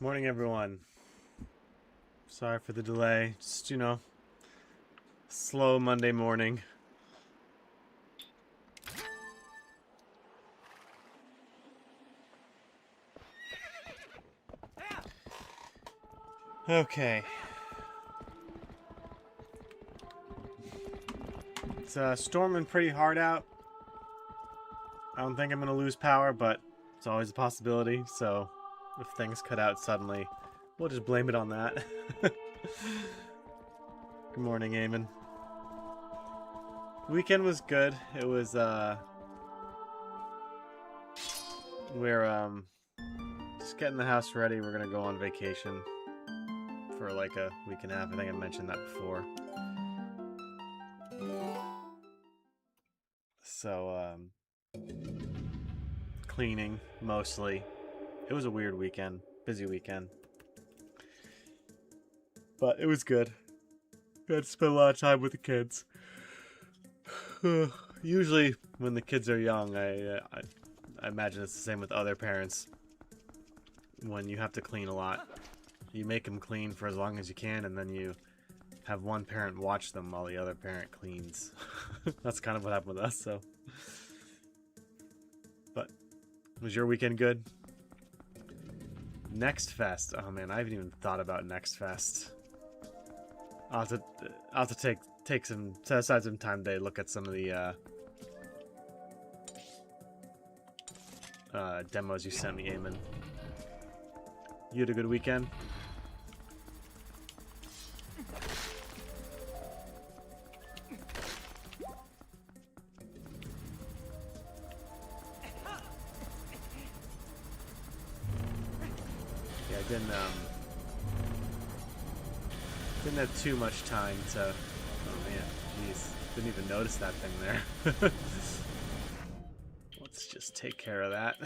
Morning, everyone. Sorry for the delay. Just, slow Monday morning. Okay. It's storming pretty hard out. I don't think I'm going to lose power, but it's always a possibility, so if things cut out suddenly, we'll just blame it on that. Good morning, Eamon. Weekend was good. It was, we're, just getting the house ready. We're gonna go on vacation for like a week and a half. I think I mentioned that before. So, cleaning, mostly. It was a weird weekend. Busy weekend. But it was good. Got to spend a lot of time with the kids. Usually, when the kids are young, I imagine it's the same with other parents. When you have to clean a lot, you make them clean for as long as you can, and then you have one parent watch them while the other parent cleans. That's kind of what happened with us, so. But, was your weekend good? Next Fest. Oh man, I haven't even thought about Next Fest. I'll have to set aside some time to look at some of the demos you sent me, Eamon. You had a good weekend? Yeah, I didn't have too much time to... Oh man, jeez. Didn't even notice that thing there. Let's just take care of that.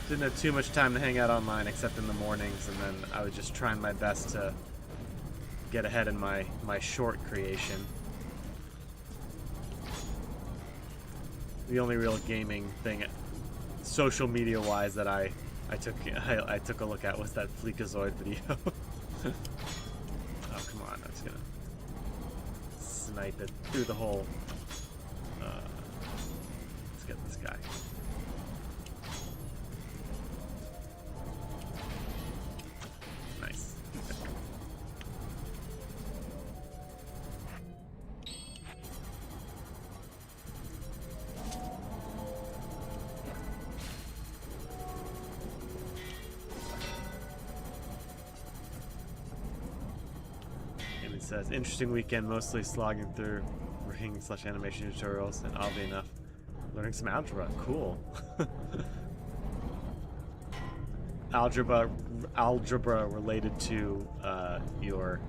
Didn't have too much time to hang out online except in the mornings, and then I was just trying my best to get ahead in my short creation. The only real gaming thing, social media wise, that I took a look at was that Fleekazoid video. Oh come on, I was gonna snipe it through the hole. Let's get this guy. Nice. It says, interesting weekend, mostly slogging through reading/animation tutorials, and oddly enough, learning some algebra. Cool. Algebra related to your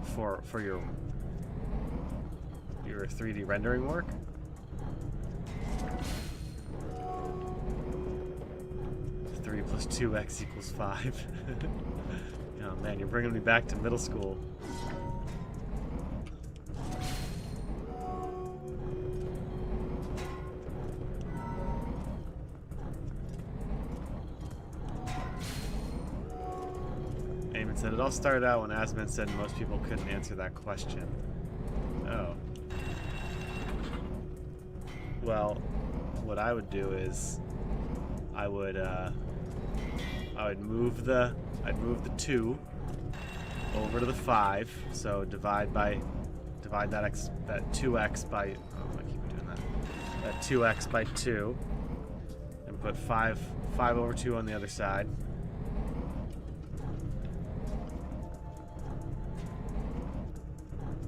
for your 3D rendering work. Three plus 2x equals 5. Oh man, you're bringing me back to middle school. Eamon said, it all started out when Asman said most people couldn't answer that question. Oh. Well, what I would do is I'd move the 2 over to the 5. So divide that 2x by, oh, I keep doing that. That 2x by 2, and put 5 over 2 on the other side.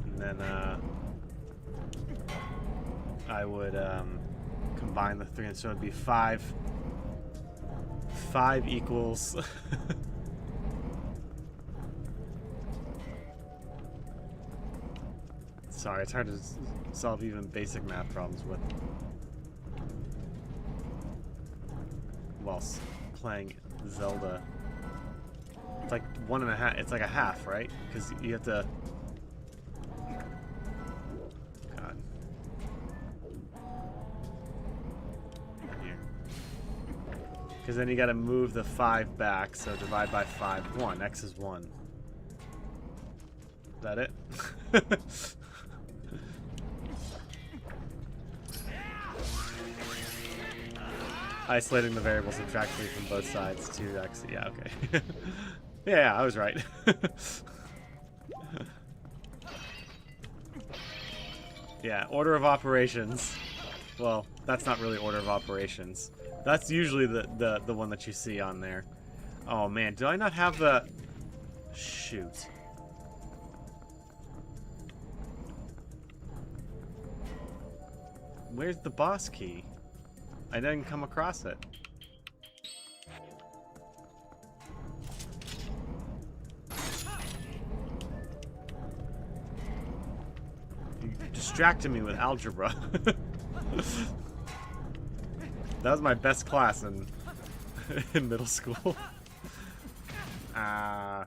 And then I would combine the 3, and so it'd be 5 equals sorry, it's hard to solve even basic math problems whilst playing Zelda. It's like 1.5. It's like a half, right? Because you have to Because then you gotta move the 5 back, so divide by 5. 1. X is 1. Is that it? Isolating the variable subtractively from both sides. 2x. Yeah, okay. Yeah, I was right. Yeah, order of operations. Well, that's not really order of operations. That's usually the one that you see on there. Oh man, do I not have the... Shoot. Where's the boss key? I didn't come across it. You distracted me with algebra. That was my best class in middle school. I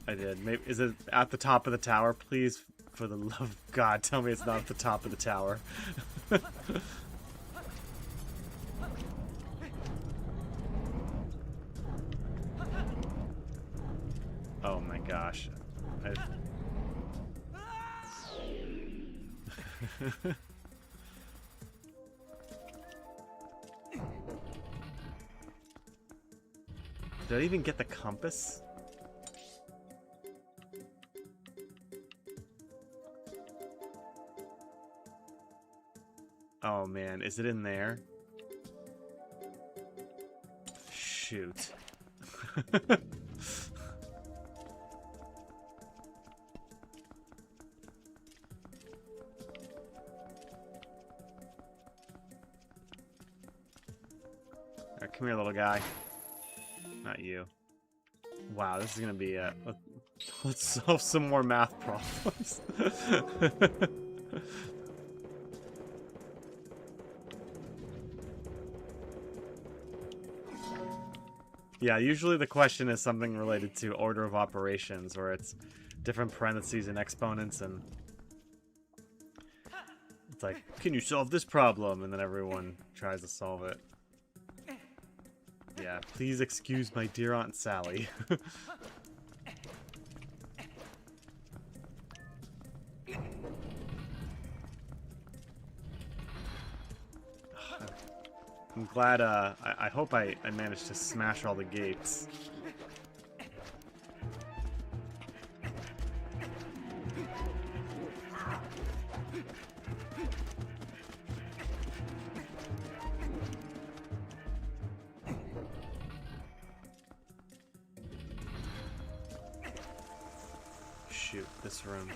did. Maybe is it at the top of the tower? Please, for the love of God, tell me it's not at the top of the tower. Oh my gosh. Did I even get the compass? Oh man, is it in there? Shoot. Alright, come here, little guy. Not you. Wow, this is gonna be a... Let's solve some more math problems. Yeah, usually the question is something related to order of operations, where it's different parentheses and exponents, and it's like, can you solve this problem? And then everyone tries to solve it. Yeah, please excuse my dear Aunt Sally. I'm glad, I hope I managed to smash all the gates. Shoot, this room.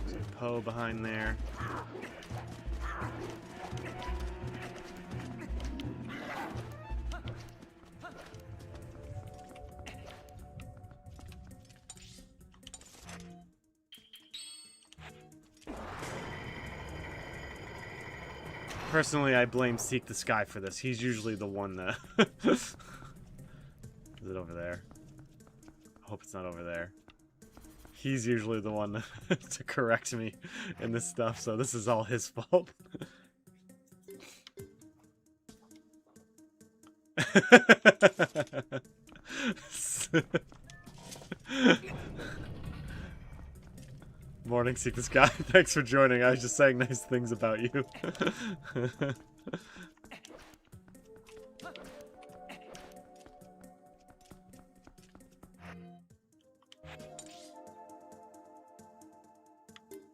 There's a Poe behind there. Personally, I blame Seek the Sky for this. He's usually the one that... Is it over there? I hope it's not over there. He's usually the one to correct me in this stuff, so this is all his fault. Morning, Seek the Sky. Thanks for joining. I was just saying nice things about you.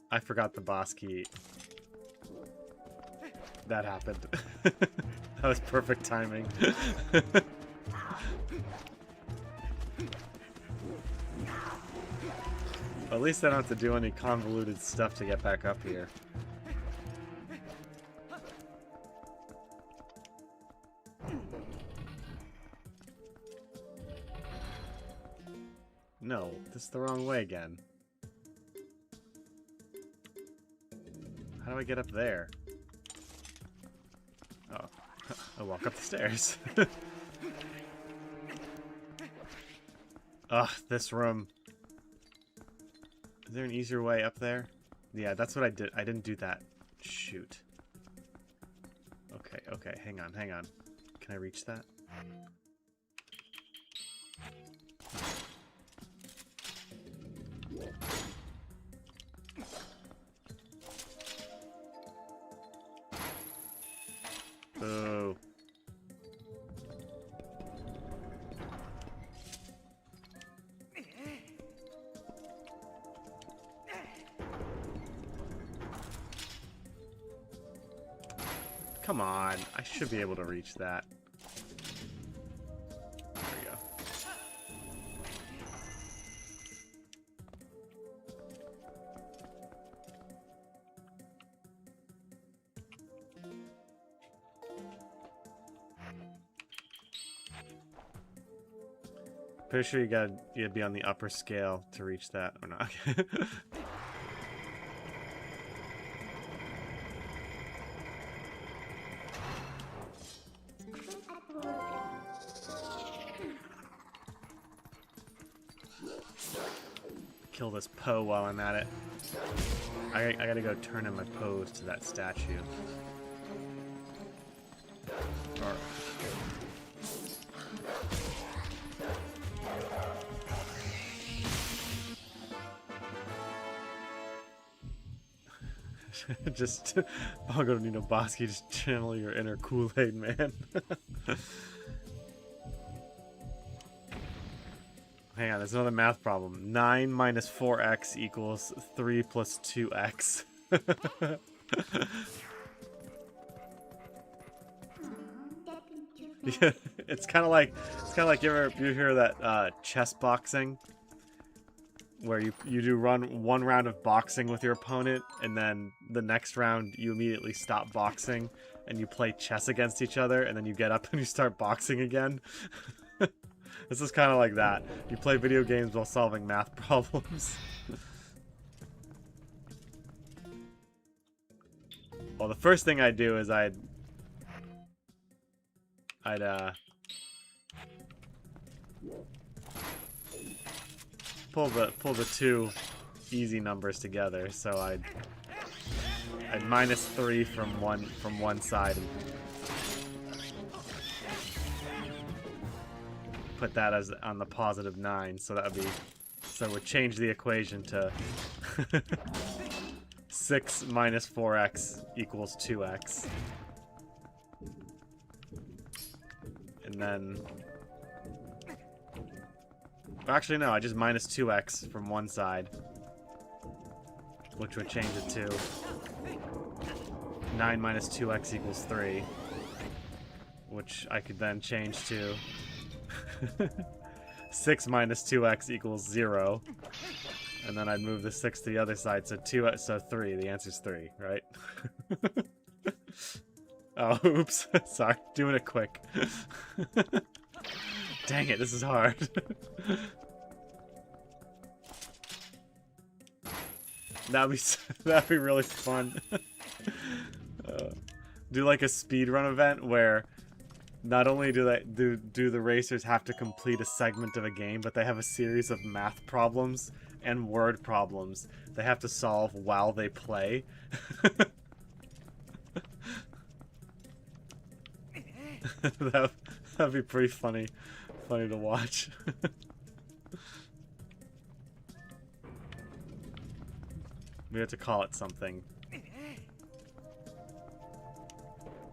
I forgot the boss key. That happened. That was perfect timing. At least I don't have to do any convoluted stuff to get back up here. No, this is the wrong way again. How do I get up there? Oh, I walk up the stairs. Ugh, this room. Is there an easier way up there? Yeah, that's what I did. I didn't do that. Shoot. Okay, okay, hang on, hang on. Can I reach that? Boo. Come on, I should be able to reach that. There we go. Pretty sure you'd be on the upper scale to reach that, or not. Kill this Poe while I'm at it. I gotta go turn in my pose to that statue. Or... just, I'll go to Nino Bosky, just channel your inner Kool-Aid man. Hang on, there's another math problem. 9 minus 4x equals 3 plus 2x. Yeah, it's kind of like you hear that chess boxing, where you do one round of boxing with your opponent, and then the next round you immediately stop boxing and you play chess against each other, and then you get up and you start boxing again. This is kind of like that. You play video games while solving math problems. Well, the first thing I'd do is I'd pull the two easy numbers together. So I'd minus 3 from one side and put that as on the positive 9, so that would be, so it would change the equation to 6 minus 4x equals 2x. And then, actually no, I just minus 2x from one side, which would change it to 9 minus 2x equals 3, which I could then change to 6 minus 2x equals 0, and then I'd move the 6 to the other side, so 3. The answer's 3, right? Oh, oops. Sorry, doing it quick. Dang it, this is hard. That'd be really fun. Do like a speedrun event where not only do the racers have to complete a segment of a game, but they have a series of math problems and word problems they have to solve while they play. That'd be pretty funny to watch. We have to call it something.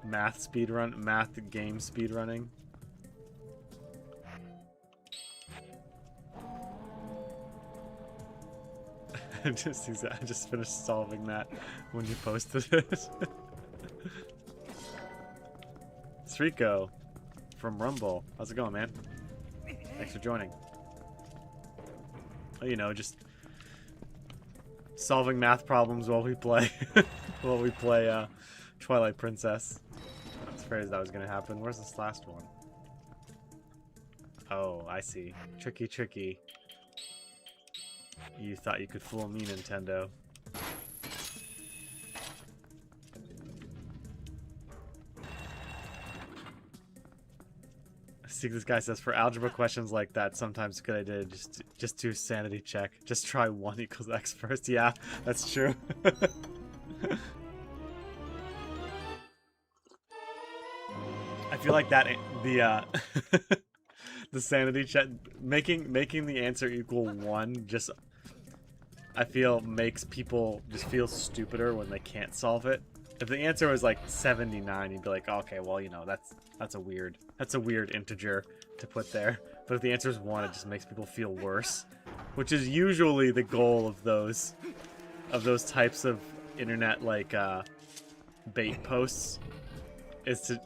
Math game speedrunning. I just finished solving that when you posted it. Srico from Rumble. How's it going, man? Thanks for joining. Oh, you know, just solving math problems while we play Twilight Princess. I was afraid that was gonna happen. Where's this last one? Oh, I see. Tricky, tricky. You thought you could fool me, Nintendo. I see this guy says, for algebra questions like that, sometimes a good idea to just do a sanity check. Just try 1 equals x first. Yeah, that's true. I feel like that the the sanity check making the answer equal 1 just I feel makes people just feel stupider when they can't solve it. If the answer was like 79, you'd be like, okay, well, you know, that's a weird integer to put there. But if the answer is 1, it just makes people feel worse, which is usually the goal of those types of internet like bait posts, is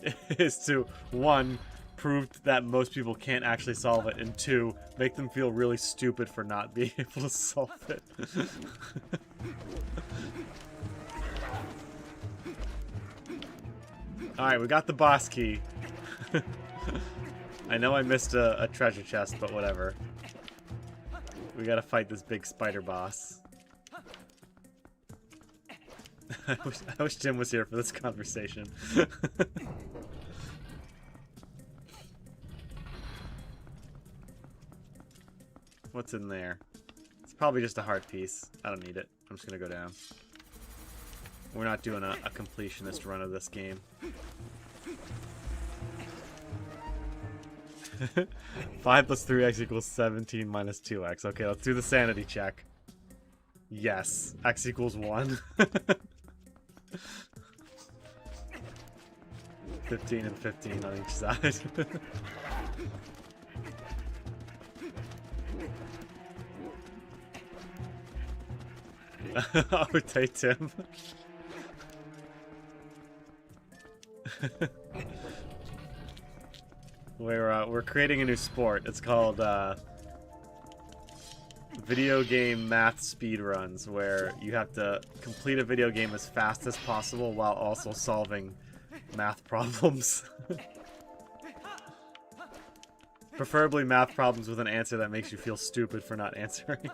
to 1, prove that most people can't actually solve it, and 2, make them feel really stupid for not being able to solve it. Alright, we got the boss key. I know I missed a treasure chest, but whatever. We gotta fight this big spider boss. I wish Jim was here for this conversation. What's in there? It's probably just a heart piece. I don't need it. I'm just gonna go down. We're not doing a completionist run of this game. 5 plus 3x equals 17 minus 2x. Okay, let's do the sanity check. Yes. X equals 1. 15 and 15 on each side. Oh, take Tim. We're creating a new sport. It's called video game math speedruns, where you have to complete a video game as fast as possible while also solving math problems. Preferably math problems with an answer that makes you feel stupid for not answering.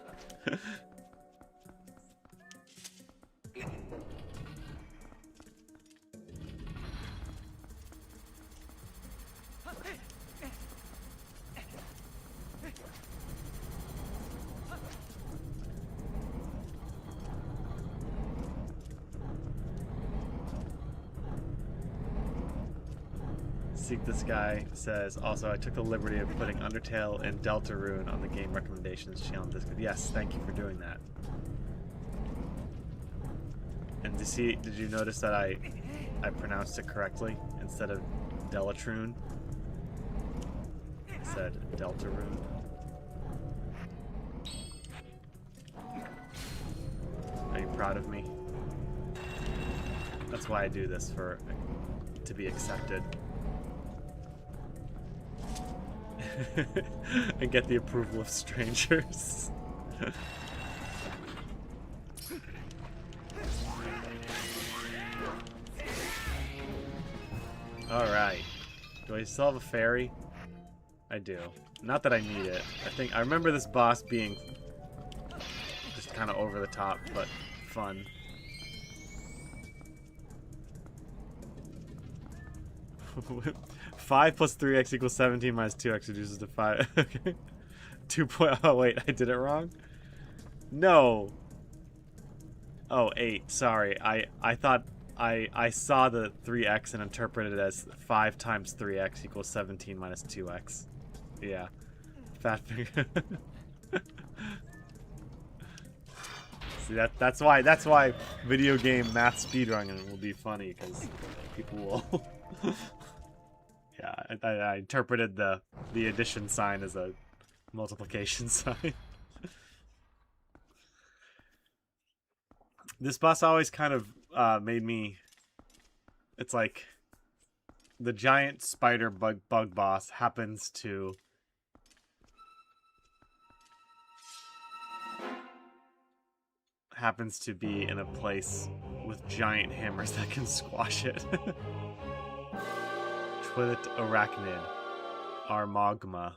Seek This Guy says, also, I took the liberty of putting Undertale and Deltarune on the game recommendations channel on Discord. Yes, thank you for doing that. And did you notice that I pronounced it correctly instead of Delatrune? I said Deltarune. Are you proud of me? That's why I do this, to be accepted. And get the approval of strangers. Alright. Do I still have a fairy? I do. Not that I need it. I remember this boss being just kind of over the top, but fun. Five plus 3x equals 17 minus 2x reduces to 5. Okay. 2 point. Oh, wait, I did it wrong? No. Oh, 8. Sorry. I thought I saw the 3x and interpreted it as 5 times 3x equals 17 minus 2x. Yeah. Fat finger. See, that's why video game math speedrunning will be funny, because people will. Yeah, I interpreted the addition sign as a multiplication sign. This boss always kind of made me... It's like the giant spider bug boss happens to... be in a place with giant hammers that can squash it. Twilight arachnid. Armogma.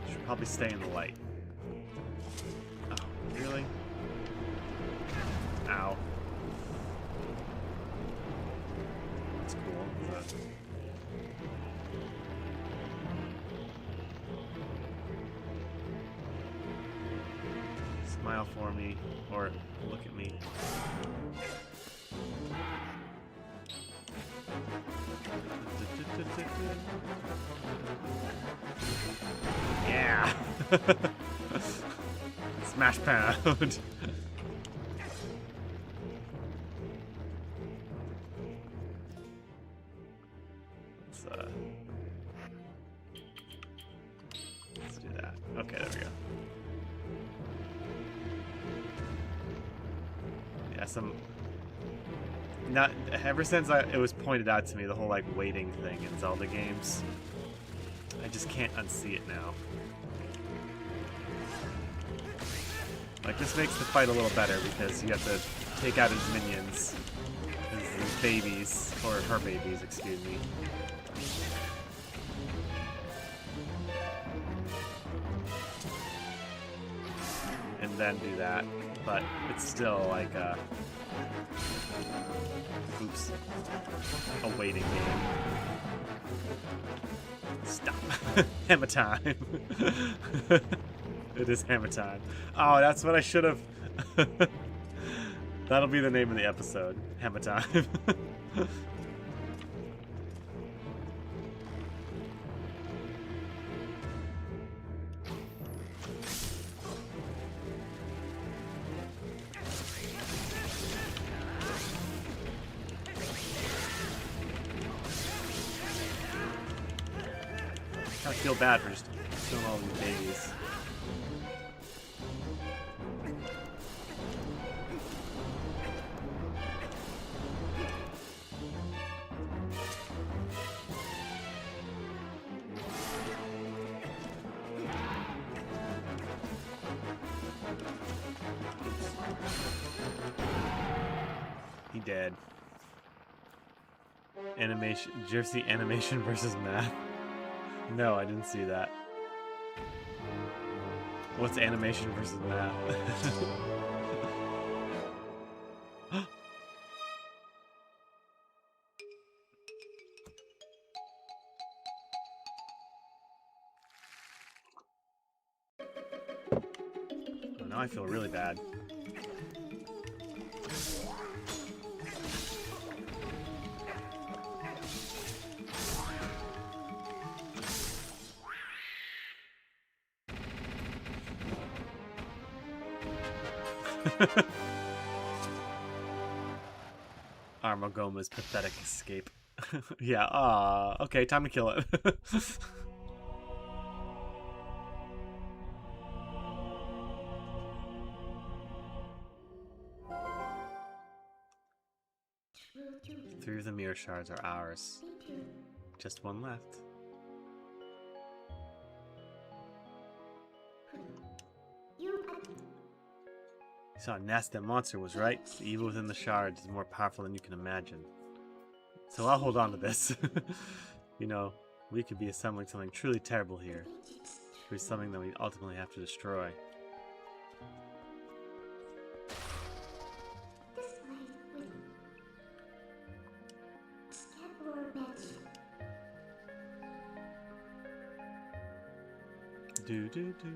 Should probably stay in the light. Oh, really? Ow. That's cool. Smile for me, or look at me. Yeah! Smash pound! Let's do that. Okay, there we go. Yeah, not ever since it was pointed out to me, the whole like waiting thing in Zelda games, I just can't unsee it now. Like, this makes the fight a little better because you have to take out his minions, his babies, or her babies, excuse me. And then do that, but it's still like oops, a waiting game. Stop. Hammer time. It is hammer time. Oh, that's what I should have. That'll be the name of the episode. Hammer time. I feel bad for just killing all these babies. He dead. Animation. Jersey animation versus math. No, I didn't see that. What's animation versus math? Oh, now I feel really bad. Armogohma's pathetic escape. Yeah, okay, time to kill it. Three of the mirror shards are ours. Just one left. You saw Nest, that monster was right. The evil within the shards is more powerful than you can imagine. So I'll hold on to this. You know, we could be assembling something truly terrible here. It could be something that we ultimately have to destroy. Do do do.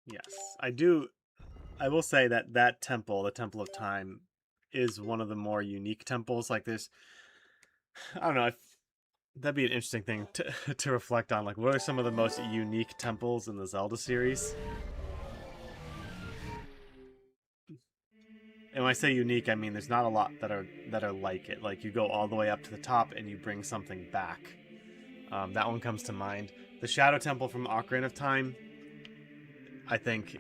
Yes, I will say that that temple, the Temple of Time, is one of the more unique temples. Like there's, I don't know, that'd be an interesting thing to reflect on. Like, what are some of the most unique temples in the Zelda series? And when I say unique, I mean there's not a lot that are like it. Like, you go all the way up to the top and you bring something back. That one comes to mind. The Shadow Temple from Ocarina of Time, I think,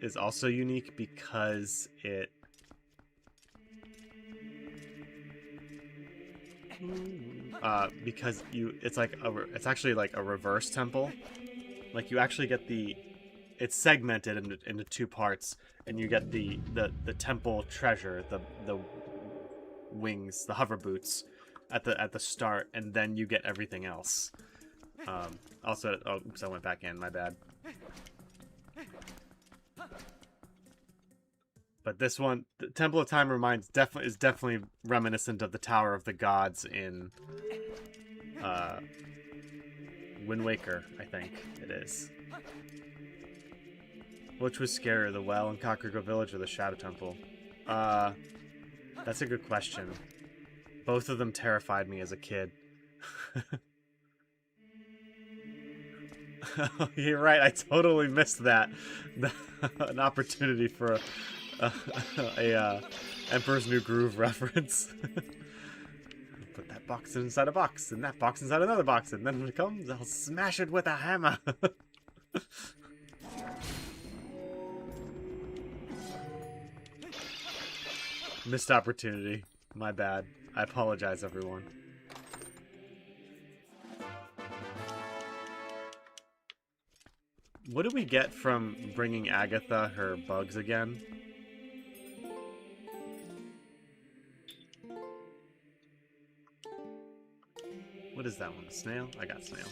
is also unique because it's actually like a reverse temple. Like, you actually get the it's segmented into two parts, and you get the temple treasure, the wings, the hover boots at the start, and then you get everything else. Also, oh, oops, I went back in. My bad. But this one, the Temple of Time is definitely reminiscent of the Tower of the Gods in Wind Waker, I think it is. Which was scarier, the well in Kakariko Village or the Shadow Temple? That's a good question. Both of them terrified me as a kid. You're right, I totally missed that. An opportunity for a Emperor's New Groove reference. Put that box inside a box, and that box inside another box, and then when it comes, I'll smash it with a hammer. Missed opportunity. My bad. I apologize, everyone. What do we get from bringing Agatha her bugs again? What is that one? A snail? I got snail.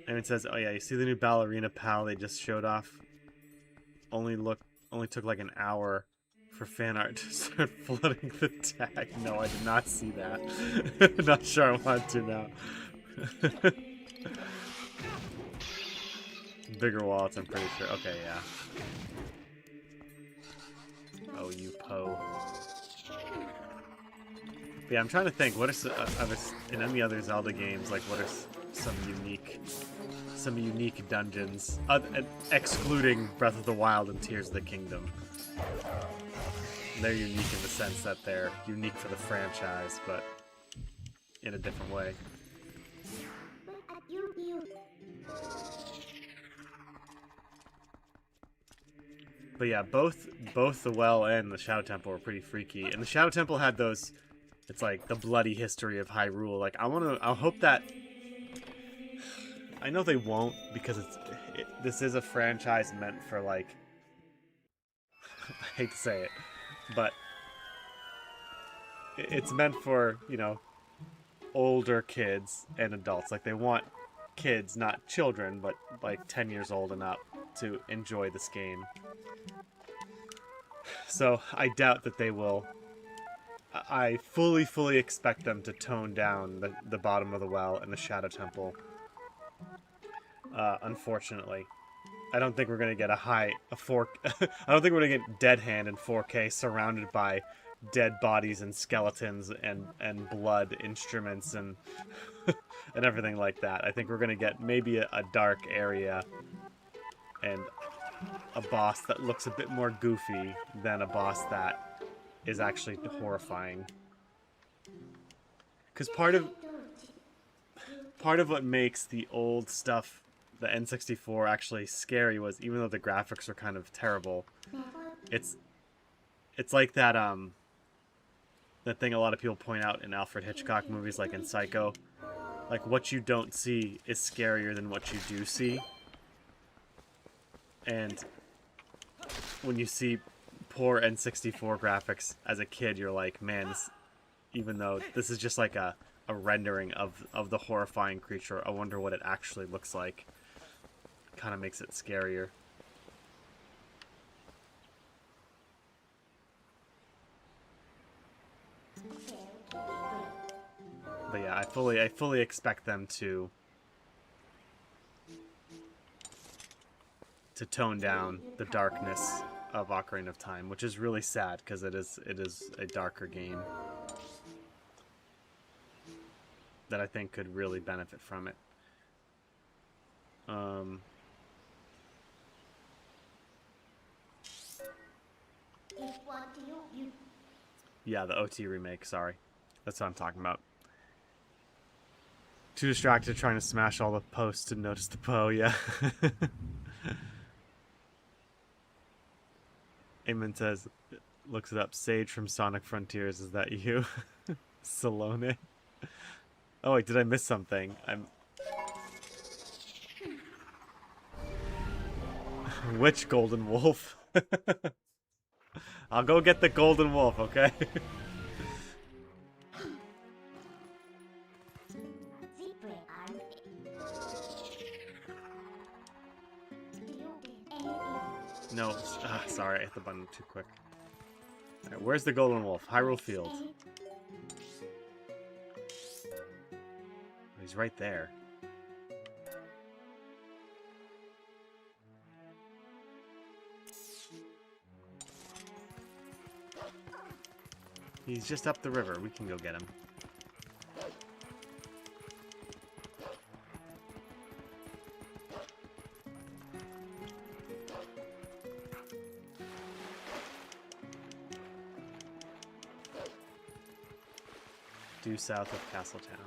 And it says, oh yeah, you see the new ballerina pal they just showed off? Only took like an hour for fan art to start flooding the tag. No, I did not see that. Not sure I want to now. Bigger wallets, I'm pretty sure. Okay, yeah. Oh, you po. But yeah, I'm trying to think. What are in any other Zelda games? Like, what are some unique dungeons, excluding Breath of the Wild and Tears of the Kingdom? They're unique in the sense that they're unique for the franchise, but in a different way. But yeah, both the well and the Shadow Temple were pretty freaky. And the Shadow Temple had those, it's like the bloody history of Hyrule. Like I hope that, I know they won't, because this is a franchise meant for, like, I hate to say it, but it's meant for, you know, older kids and adults. Like, they want kids, not children, but like 10 years old and up to enjoy this game. So I doubt that they will. I fully expect them to tone down the bottom of the well and the Shadow Temple. Unfortunately, I don't think we're gonna get I don't think we're gonna get Dead Hand in 4K surrounded by dead bodies and skeletons and blood instruments and and everything like that. I think we're gonna get maybe a dark area and a boss that looks a bit more goofy than a boss that is actually horrifying. Because part of what makes the old stuff, the N64, actually scary was, even though the graphics are kind of terrible, it's like that that thing a lot of people point out in Alfred Hitchcock movies, like in Psycho. Like, what you don't see is scarier than what you do see. And when you see poor N64 graphics as a kid, you're like, man, even though this is just like a rendering of the horrifying creature, I wonder what it actually looks like. Kind of makes it scarier. But yeah, I fully expect them to tone down the darkness of Ocarina of Time, which is really sad because it is a darker game that I think could really benefit from it. Yeah, the OT remake, sorry. That's what I'm talking about. Too distracted trying to smash all the posts to notice the Poe, yeah. Eamon says, looks it up, Sage from Sonic Frontiers, is that you? Salone? Oh wait, did I miss something? Which golden wolf? I'll go get the golden wolf, okay? No, sorry, I hit the button too quick. Alright, where's the golden wolf? Hyrule Field. He's right there. He's just up the river. We can go get him. Due south of Castletown.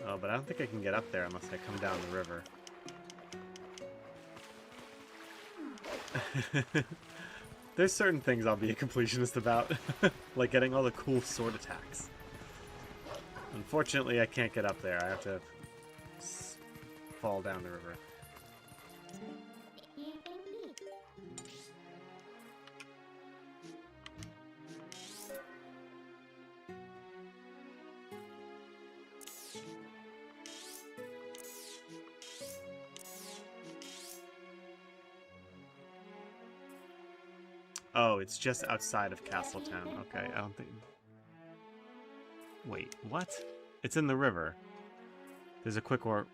Oh, but I don't think I can get up there unless I come down the river. There's certain things I'll be a completionist about, like getting all the cool sword attacks. Unfortunately, I can't get up there. I have to fall down the river. Oh, it's just outside of Castletown. Okay, I don't think... Wait, what? It's in the river. There's a quick warp.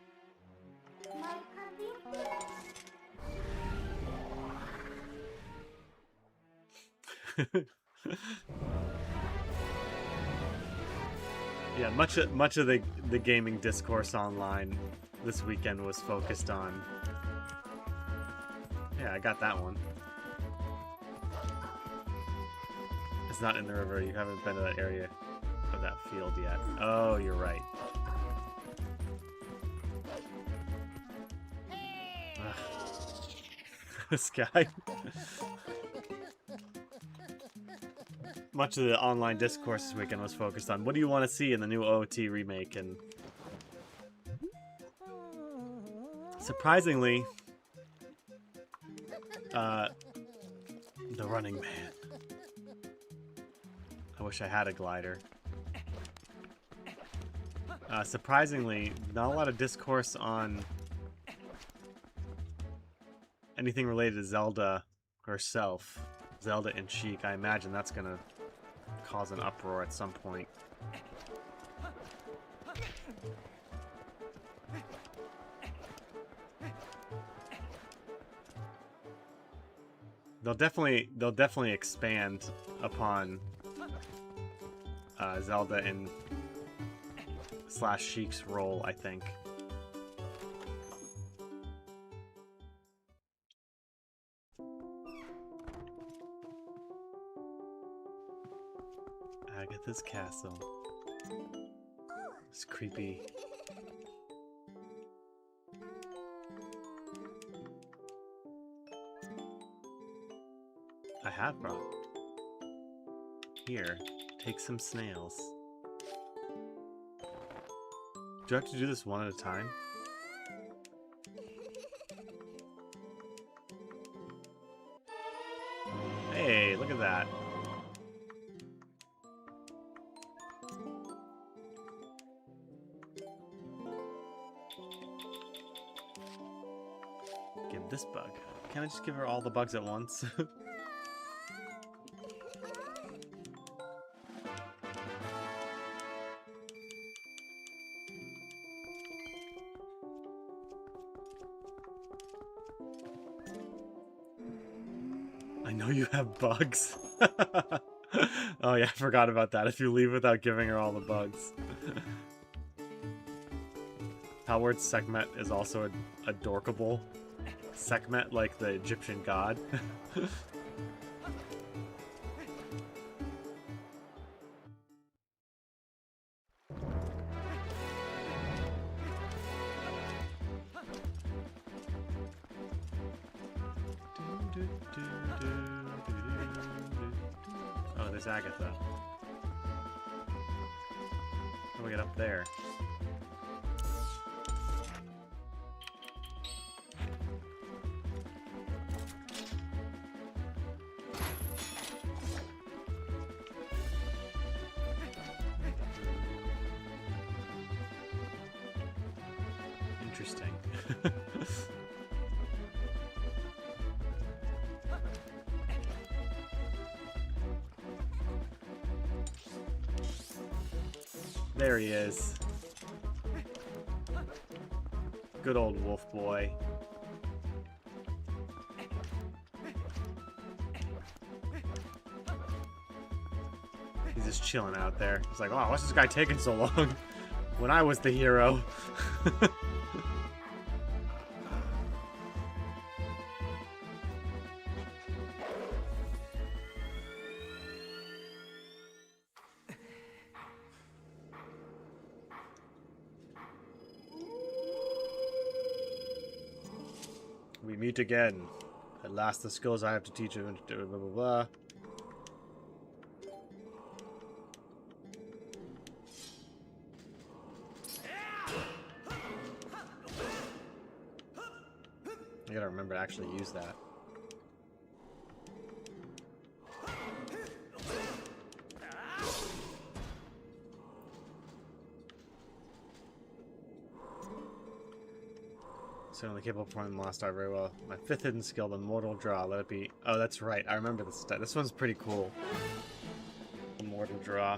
Yeah, much of the gaming discourse online this weekend was focused on... Yeah, I got that one. It's not in the river. You haven't been to that area of that field yet. Oh, you're right. This guy. Much of the online discourse this weekend was focused on what do you want to see in the new OOT remake, and surprisingly, the Running Man. I wish I had a glider. Surprisingly, not a lot of discourse on anything related to Zelda herself. Zelda and Sheik. I imagine that's gonna cause an uproar at some point. They'll definitely expand upon Zelda and / Sheik's role, I think. Agatha's castle. It's creepy. I have brought. Here, take some snails. Do I have to do this one at a time? Hey, look at that. Give this bug. Can I just give her all the bugs at once? I know you have bugs. Oh yeah, I forgot about that. If you leave without giving her all the bugs. Howard Sekhmet is also adorkable. Sekhmet, like the Egyptian god. Oh, there's Agatha. How do we get up there? Interesting. There he is. Good old wolf boy. He's just chilling out there. He's like, oh, what's this guy taking so long? When I was the hero. We meet again. At last, the skills I have to teach you. Blah, blah, blah. I gotta remember to actually use that. Certainly capable of performing the Lost Art very well. My 5th hidden skill, the Mortal Draw. Let it be. Oh, that's right. I remember this. This one's pretty cool. The Mortal Draw.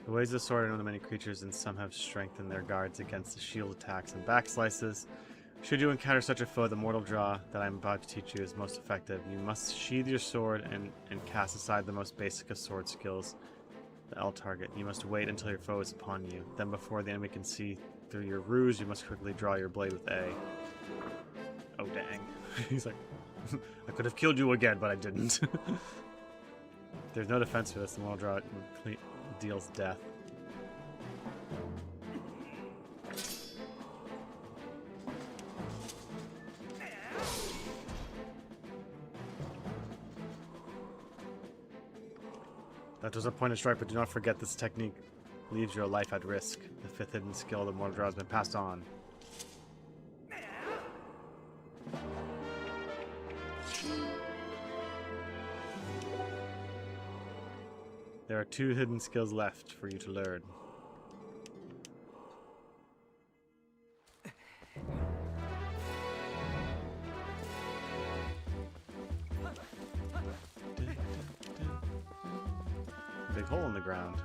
The ways of the sword are known to many creatures, and some have strengthened their guards against the shield attacks and back slices. Should you encounter such a foe, the Mortal Draw that I'm about to teach you is most effective. You must sheathe your sword and cast aside the most basic of sword skills, the L target. You must wait until your foe is upon you. Then before the enemy can see through your ruse, you must quickly draw your blade with A. Oh, dang. He's like, I could have killed you again, but I didn't. There's no defense for this. The Mortal Draw deals death. That was a point of strike, but do not forget this technique leaves your life at risk. The 5th hidden skill, the Mortal Draw, has been passed on. There are 2 hidden skills left for you to learn. Big hole in the ground.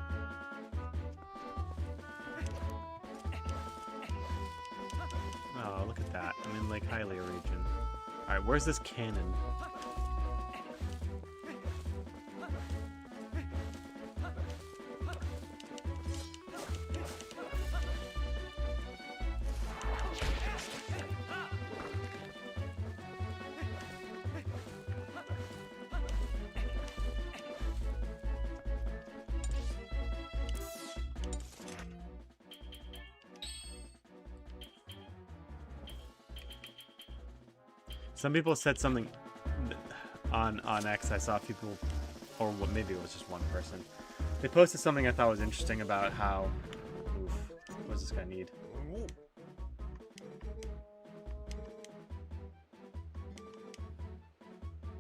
Oh, look at that. I'm in Lake Hylia region. Alright, where's this cannon? Some people said something on X. I saw people, or maybe it was just one person. They posted something I thought was interesting about how. Oof, what does this guy need?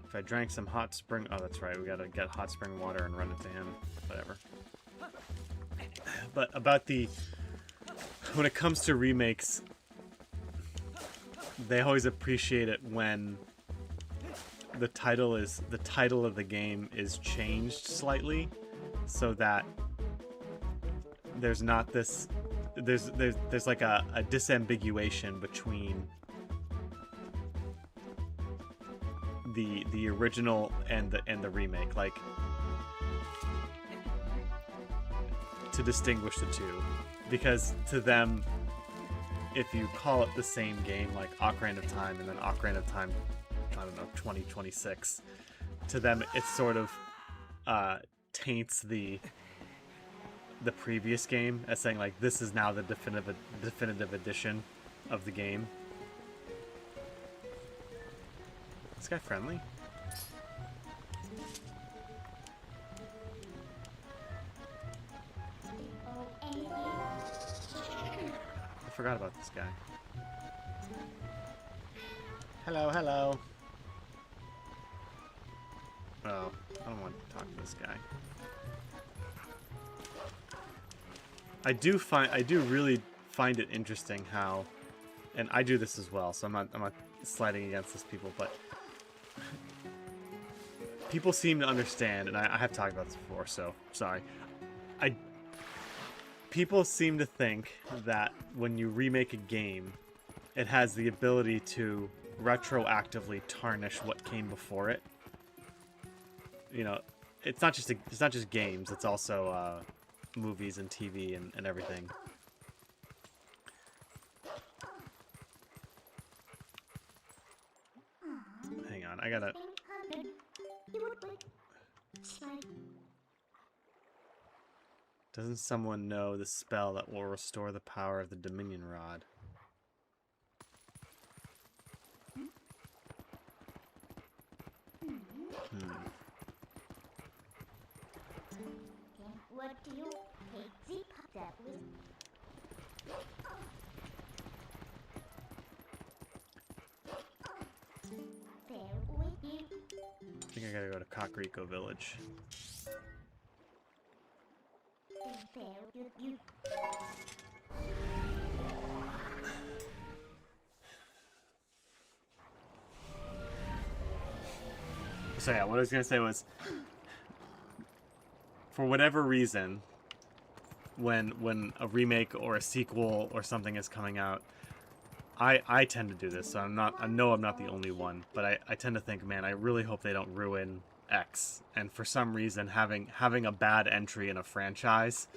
If I drank some hot spring, oh that's right, we gotta get hot spring water and run it to him. Whatever. But about when it comes to remakes, they always appreciate it when the title of the game is changed slightly, so that there's not this there's like a disambiguation between the original and the remake, like to distinguish the two, because to them, if you call it the same game, like Ocarina of Time and then Ocarina of Time, I don't know, 2026, to them it sort of taints the previous game as saying like this is now the definitive edition of the game. Is this guy friendly? I forgot about this guy. Hello, hello. Oh, I don't want to talk to this guy. I do really find it interesting how, and I do this as well, so I'm not sliding against this people, but people seem to understand, and I have talked about this before, so sorry. People seem to think that when you remake a game, it has the ability to retroactively tarnish what came before it. You know, it's not just games, it's also movies and TV and everything. Hang on, I gotta... Doesn't someone know the spell that will restore the power of the Dominion Rod? What do you hate that with? There with you. I think I gotta go to Kakariko Village. There with you. So yeah, what I was gonna say was, for whatever reason, when a remake or a sequel or something is coming out, I tend to do this. So I know I'm not the only one, but I tend to think, man, I really hope they don't ruin X. And for some reason, having a bad entry in a franchise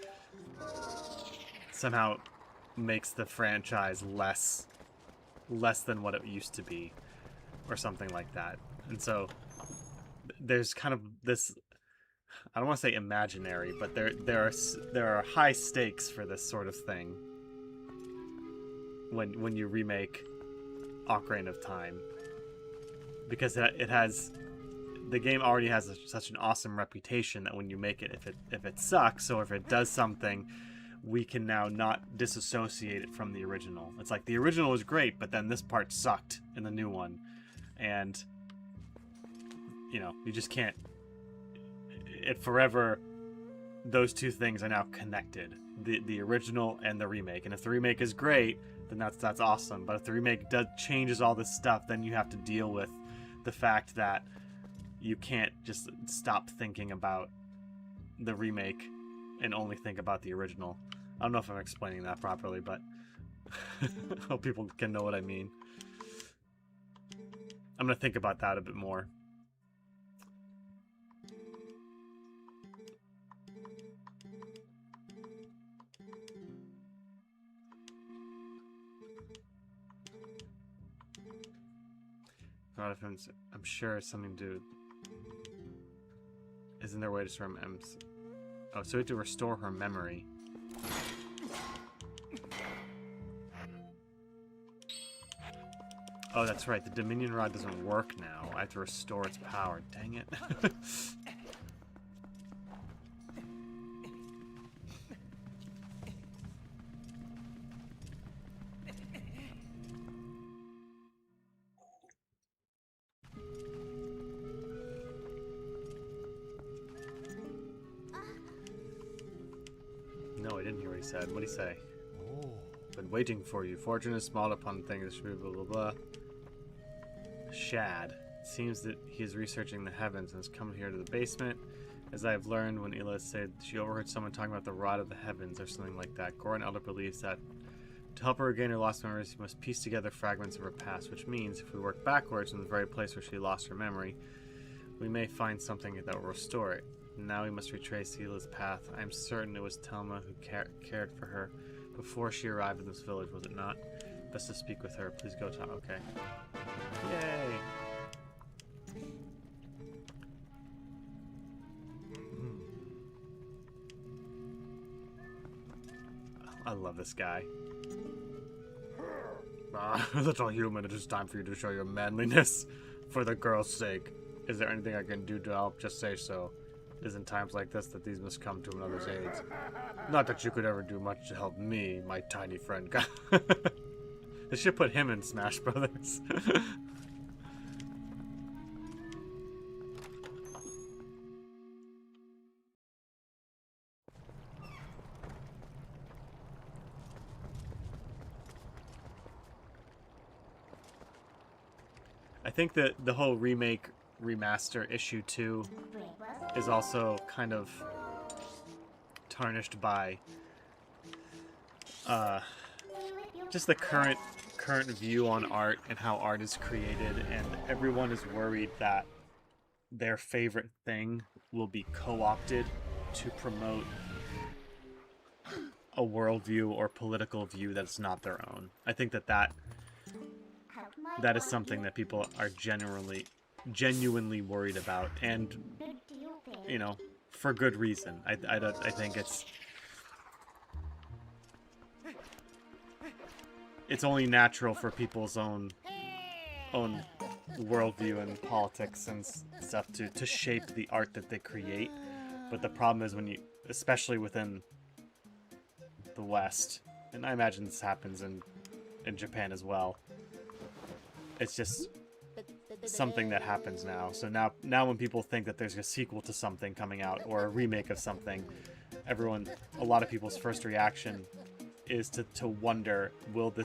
somehow makes the franchise less than what it used to be, or something like that. And so there's kind of this, I don't want to say imaginary, but there are high stakes for this sort of thing when you remake Ocarina of Time, because the game already has such an awesome reputation that when you make it, if it sucks or if it does something, we can now not disassociate it from the original. It's like the original was great, but then this part sucked in the new one, and you know, you just can't. It forever. Those two things are now connected: the original and the remake. And if the remake is great, then that's awesome. But if the remake changes all this stuff, then you have to deal with the fact that you can't just stop thinking about the remake and only think about the original. I don't know if I'm explaining that properly, but I hope people can know what I mean. I'm gonna think about that a bit more. Not if I'm sure it's something to do. Isn't there a way to restore M's? Oh, so we have to restore her memory. Oh, that's right. The Dominion Rod doesn't work now. I have to restore its power. Dang it. No, I didn't hear what he said. What did he say? Oh. Been waiting for you. Fortune is small upon things. Blah, blah, blah. Shad. It seems that he is researching the heavens and has come here to the basement. As I have learned, when Ela said she overheard someone talking about the rod of the heavens or something like that, Goran Elder believes that to help her regain her lost memories, she must piece together fragments of her past, which means if we work backwards from the very place where she lost her memory, we may find something that will restore it. Now we must retrace Ela's path. I am certain it was Telma who cared for her before she arrived in this village, was it not? Best to speak with her. Please go talk. Okay. Yay! I love this guy. Little human, it is time for you to show your manliness. For the girl's sake. Is there anything I can do to help? Just say so. It is in times like this that these must come to another's aid. Not that you could ever do much to help me, my tiny friend. They should put him in Smash Brothers. I think that the whole remake remaster issue too Breakfast. is also kind of tarnished by just the current view on art and how art is created, and everyone is worried that their favorite thing will be co-opted to promote a worldview or political view that's not their own. I think that How is something that people are genuinely worried about, and good do you feel? you know, for good reason. I think it's only natural for people's own worldview and politics and stuff to shape the art that they create. But the problem is when you, especially within the West, and I imagine this happens in Japan as well, it's just something that happens now. So now when people think that there's a sequel to something coming out or a remake of something, a lot of people's first reaction is to wonder, will the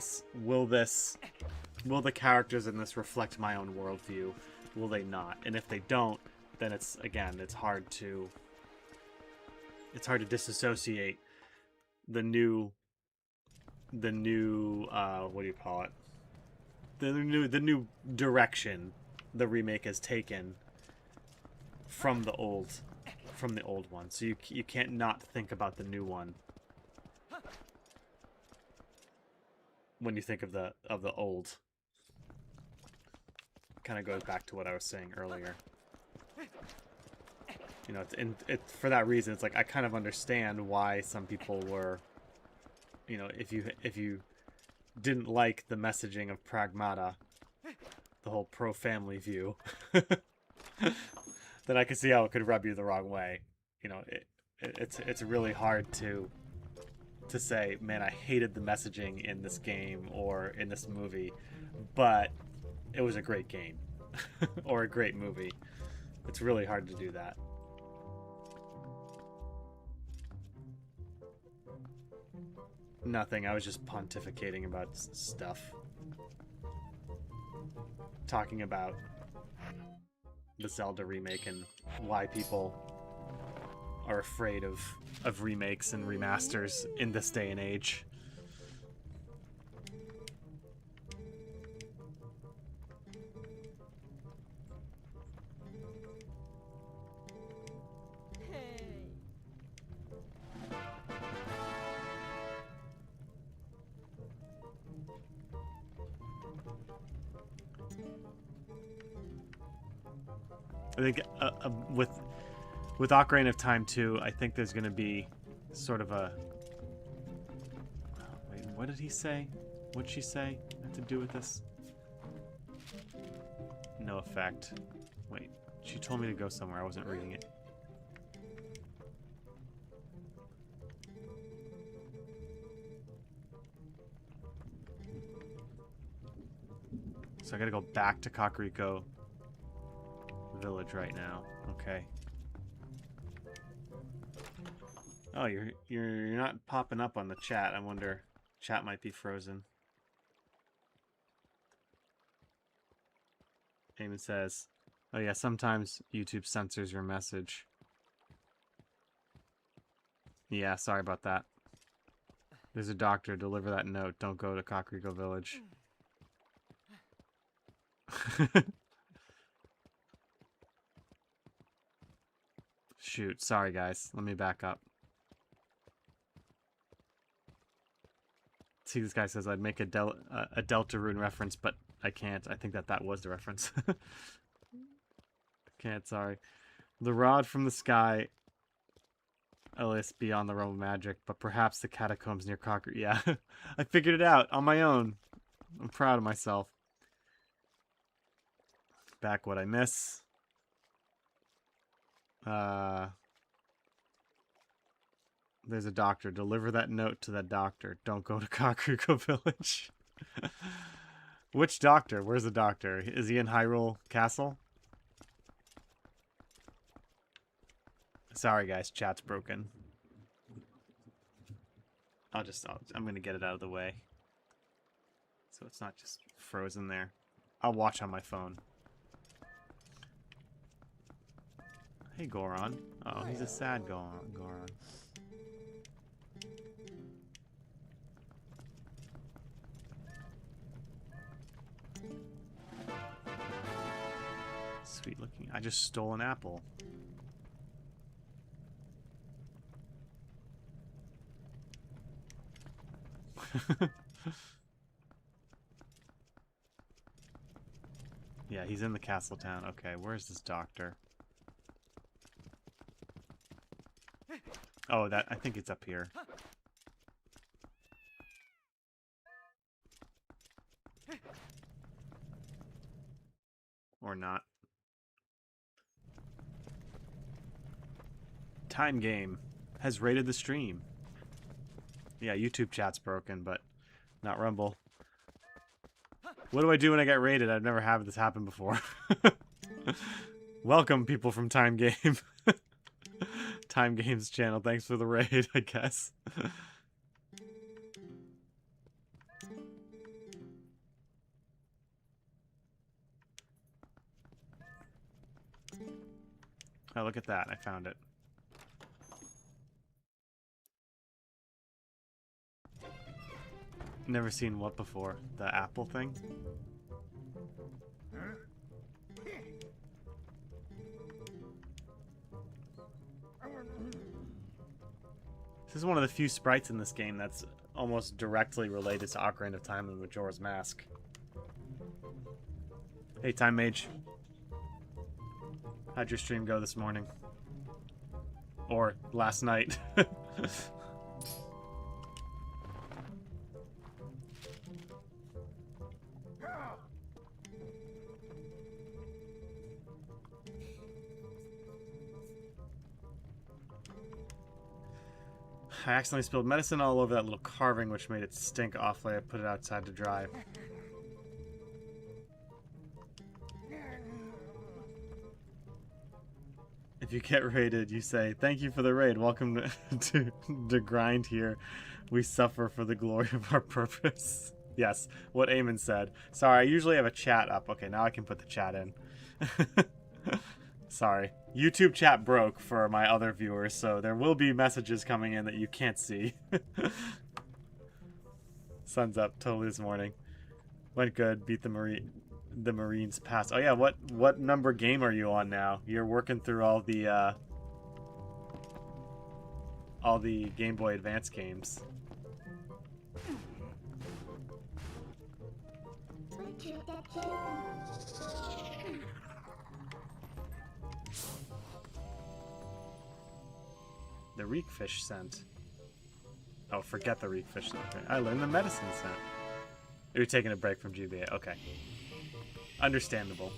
characters in this reflect my own worldview? Will they not? And if they don't, then it's hard to disassociate the new what do you call it? The new direction the remake has taken from the old one. So you can't not think about the new one when you think of the old. Kind of goes back to what I was saying earlier. You know, it's for that reason. It's like I kind of understand why some people were, you know, if you didn't like the messaging of Pragmata, the whole pro-family view, then I could see how it could rub you the wrong way. You know, it's really hard to say, man, I hated the messaging in this game or in this movie, but it was a great game or a great movie. It's really hard to do that. Nothing. I was just pontificating about stuff. Talking about the Zelda remake and why people are afraid of remakes and remasters in this day and age. I think with Ocarina of Time 2, I think there's going to be sort of a... Wait, what did he say? What'd she say? Had to do with this? No effect. Wait, she told me to go somewhere. I wasn't reading it. So I gotta go back to Kakariko Village right now. Okay. Oh, you're not popping up on the chat. I wonder, chat might be frozen. Eamon says, "Oh yeah, sometimes YouTube censors your message." Yeah, sorry about that. There's a doctor. Deliver that note. Don't go to Kakariko Village. Shoot, sorry guys. Let me back up. See, this guy says I'd make a Deltarune reference, but I can't. I think that was the reference. Can't, sorry. The rod from the sky, alias beyond the realm of magic, but perhaps the catacombs near Cocker. Yeah, I figured it out on my own. I'm proud of myself. Back what I miss. There's a doctor. Deliver that note to that doctor. Don't go to Kakariko Village. Which doctor? Where's the doctor? Is he in Hyrule Castle? Sorry guys, chat's broken. I'm gonna get it out of the way, so it's not just frozen there. I'll watch on my phone. Hey, Goron. Oh, he's a sad Goron. Sweet looking. I just stole an apple. Yeah, he's in the castle town. Okay, where's this doctor? Oh, I think it's up here. Or not. Time Game has rated the stream. Yeah, YouTube chat's broken, but not Rumble. What do I do when I get raided? I've never had this happen before. Welcome, people from Time Game. Time Game's channel. Thanks for the raid, I guess. Oh, look at that. I found it. Never seen what before? The apple thing? This is one of the few sprites in this game that's almost directly related to Ocarina of Time and Majora's Mask. Hey, Time Mage. How'd your stream go this morning? Or last night? I accidentally spilled medicine all over that little carving, which made it stink awfully. I put it outside to dry. If you get raided, you say, "Thank you for the raid. Welcome to grind here. We suffer for the glory of our purpose." Yes, what Eamon said. Sorry, I usually have a chat up. Okay, now I can put the chat in. Sorry. YouTube chat broke for my other viewers, so there will be messages coming in that you can't see. Sun's up totally this morning. Went good. Beat the Marines pass. Oh yeah, what number game are you on now? You're working through all the Game Boy Advance games. The reekfish scent. Oh, forget the reekfish scent. Okay. I learned the medicine scent. You're taking a break from GBA. Okay. Understandable.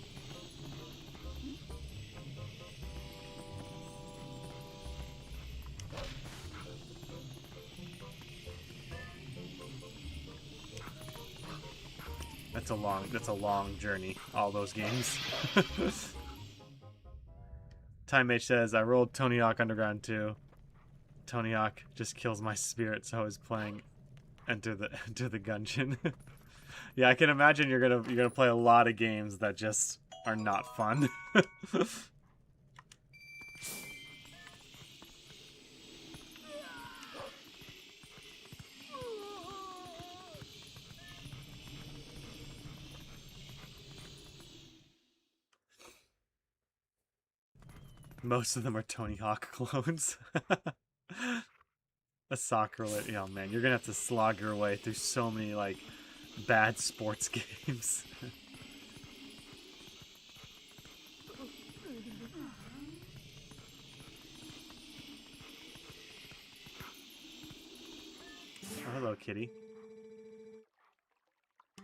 That's a long journey, all those games. Time Mage says, I rolled Tony Hawk Underground 2. Tony Hawk just kills my spirit, so I was playing Enter the Gungeon. Yeah, I can imagine you're gonna play a lot of games that just are not fun. Most of them are Tony Hawk clones. A soccer, oh man, you're gonna have to slog your way through so many like bad sports games. Oh, hello, kitty. I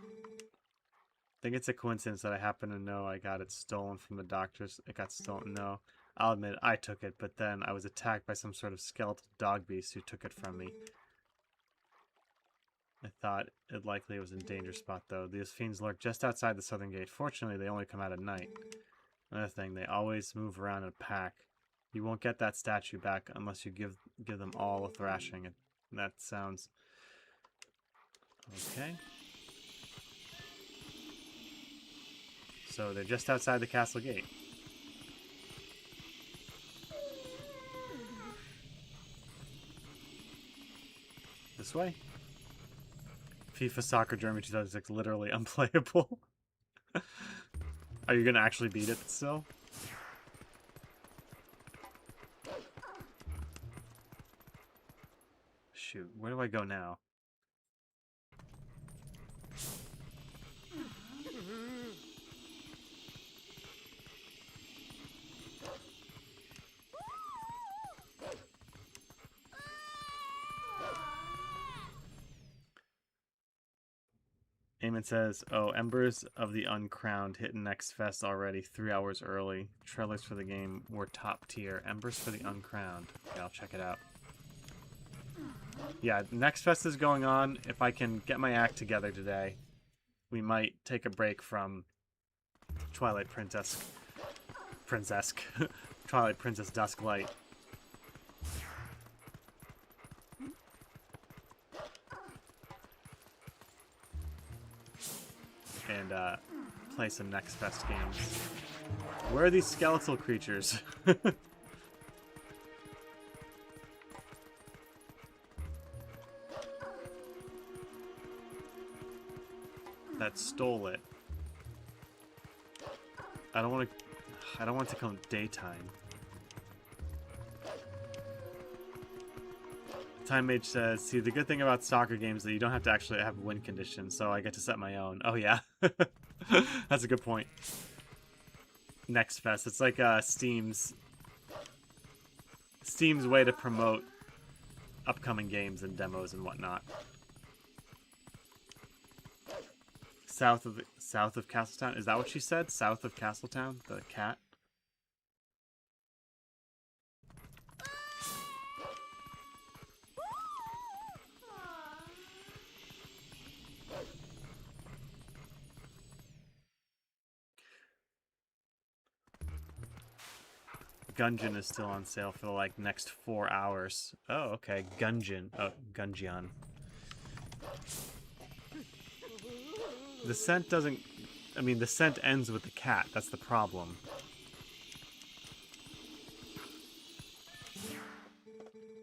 think it's a coincidence that I happen to know I got it stolen from the doctors. It got stolen. No, I'll admit I took it, but then I was attacked by some sort of skeletal dog beast who took it from me. I thought it likely was in danger spot, though. These fiends lurk just outside the southern gate. Fortunately, they only come out at night. Another thing, they always move around in a pack. You won't get that statue back unless you give them all a thrashing. That sounds... Okay. So they're just outside the castle gate. This way? FIFA Soccer Germany 2006, literally unplayable. Are you gonna actually beat it still? Shoot, where do I go now? Eamon says, oh, Embers of the Uncrowned hit Next Fest already 3 hours early. Trailers for the game were top tier. Embers for the Uncrowned. Yeah, I'll check it out. Yeah, Next Fest is going on. If I can get my act together today, we might take a break from Twilight Princess. Twilight Princess Dusk Light. And play some Next Fest games. Where are these skeletal creatures? That stole it. I don't want to come daytime. Time Mage says, see, the good thing about soccer games is that you don't have to actually have win conditions, so I get to set my own. Oh, yeah. That's a good point. Next Fest. It's like Steam's way to promote upcoming games and demos and whatnot. South of Castletown? Is that what she said? South of Castletown? The cat? Gungeon is still on sale for like next 4 hours. Oh, okay. Gungeon. Oh, Gungeon. The scent doesn't... I mean, the scent ends with the cat. That's the problem.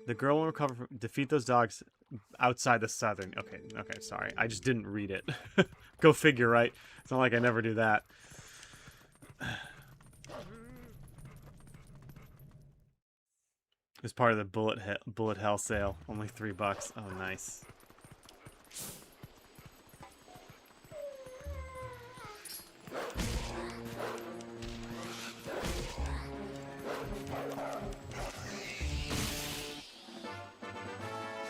The girl will recover from... Defeat those dogs outside the southern... Okay, sorry. I just didn't read it. Go figure, right? It's not like I never do that. It's part of the bullet hell sale. Only $3. Oh, nice.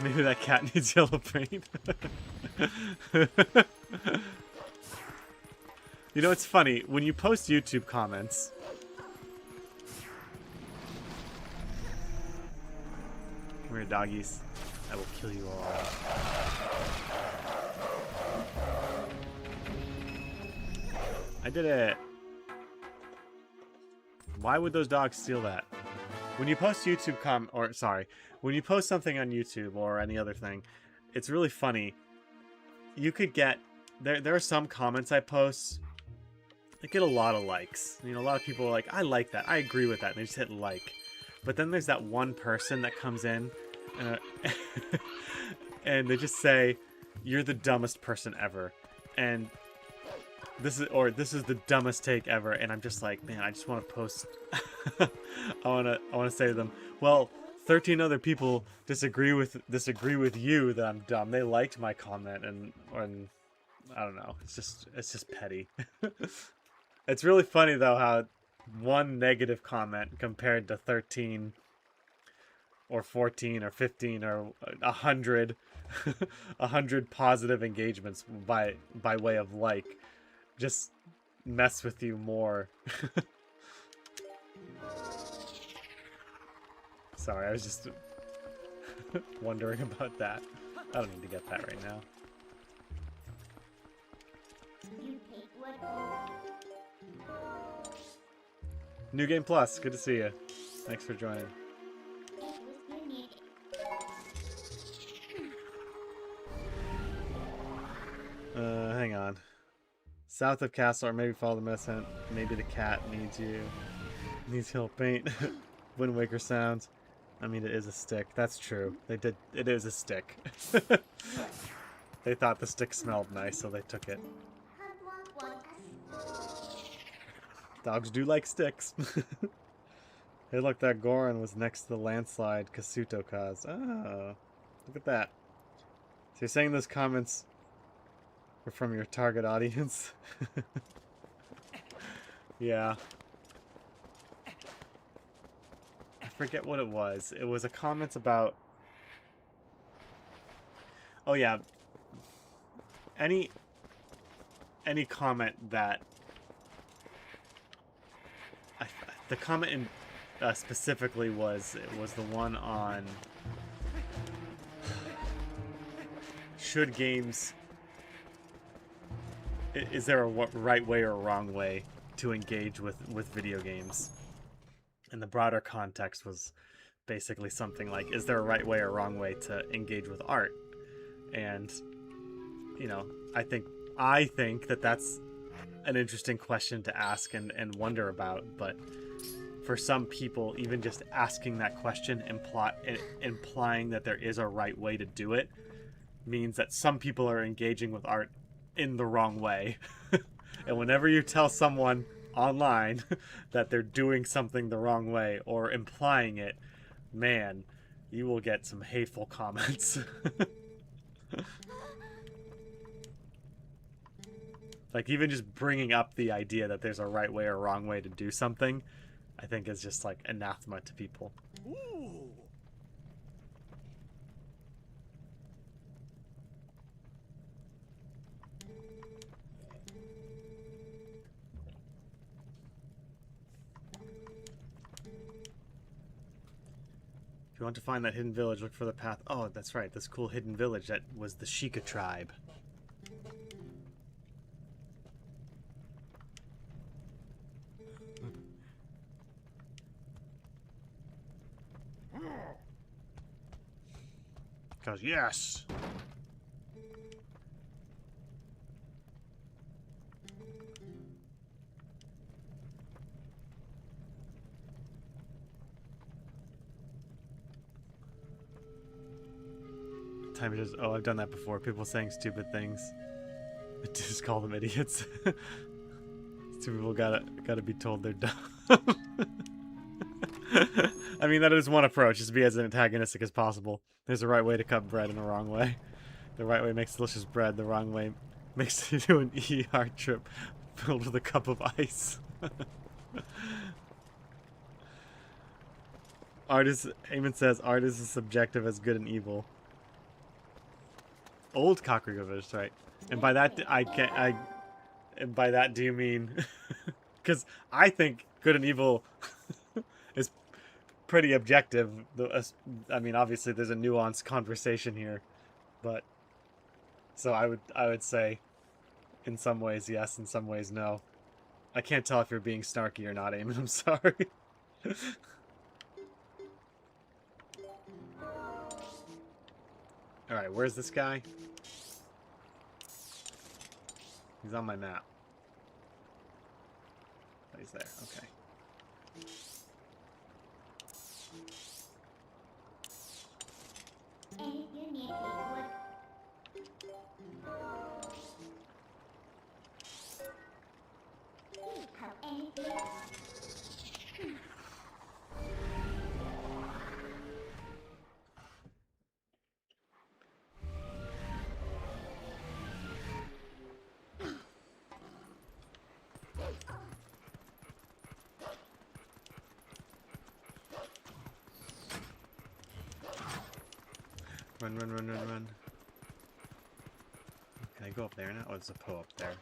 Maybe that cat needs yellow paint. You know, it's funny. When you post YouTube comments... Come here, doggies. I will kill you all. I did it. Why would those dogs steal that? When you post YouTube when you post something on YouTube or any other thing, it's really funny. You could get... There are some comments I post that get a lot of likes. You know, a lot of people are like, I like that. I agree with that. And they just hit like. But then there's that one person that comes in and they just say, you're the dumbest person ever. And this is the dumbest take ever. And I'm just like, man, I just want to post. I want to say to them, well, 13 other people disagree with you that I'm dumb. They liked my comment and I don't know. It's just petty. It's really funny though how one negative comment compared to 13 or 14 or 15 or 100 100 positive engagements by way of like just mess with you more. Sorry, I was just wondering about that. I don't need to get that right now. You take what? New Game Plus, good to see you. Thanks for joining. It was unique. Hang on. South of Castle, or maybe follow the medicine. Maybe the cat needs you. Needs hill paint. Wind Waker sounds. I mean, it is a stick. That's true. They did. It is a stick. They thought the stick smelled nice, so they took it. Dogs do like sticks. Hey, look, that Goron was next to the landslide Kasuto caused. Oh, look at that. So you're saying those comments were from your target audience? Yeah. I forget what it was. It was a comment about... Oh, yeah. Any comment that... the comment in... specifically was the one on should games, is there a right way or a wrong way to engage with video games, and the broader context was basically something like, is there a right way or wrong way to engage with art? And you know, I think that that's an interesting question to ask and wonder about, but for some people, even just asking that question, implying that there is a right way to do it, means that some people are engaging with art in the wrong way. And whenever you tell someone online that they're doing something the wrong way or implying it, man, you will get some hateful comments. Like, even just bringing up the idea that there's a right way or wrong way to do something, I think is just like anathema to people. Ooh. If you want to find that hidden village, look for the path. Oh, that's right. This cool hidden village that was the Sheikah tribe. Because yes! Time just, oh, I've done that before. People saying stupid things. Just call them idiots. Two people gotta be told they're dumb. I mean, that is one approach, is to be as antagonistic as possible. There's a right way to cut bread and a wrong way. The right way makes delicious bread, the wrong way makes you do an ER trip filled with a cup of ice. Eamon says, art is as subjective as good and evil. Old Kakargovich, right? And by that, and by that, do you mean... Because I think good and evil is pretty objective. I mean, obviously there's a nuanced conversation here, but so I would say in some ways yes, in some ways no. I can't tell if you're being snarky or not, Eamon. I'm sorry. All right, where's this guy? He's on my map. Oh, he's there. Okay. And you need wood. How anything? Run, run, run, run, run. Can I go up there now? Oh, there's a Poe up there.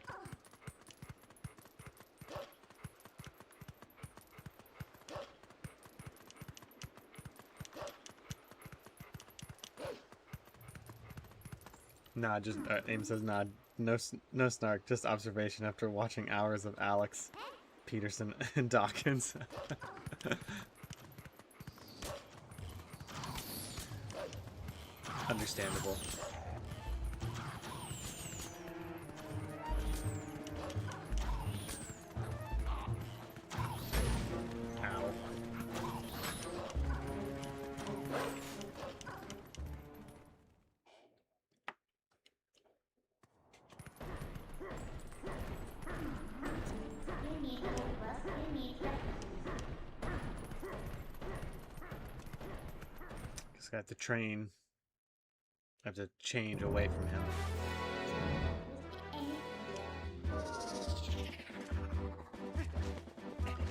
Nah, just, Aim says nah, no snark, just observation after watching hours of Alex, Peterson, and Dawkins. Understandable. Ow. I have to train. I have to change away from him.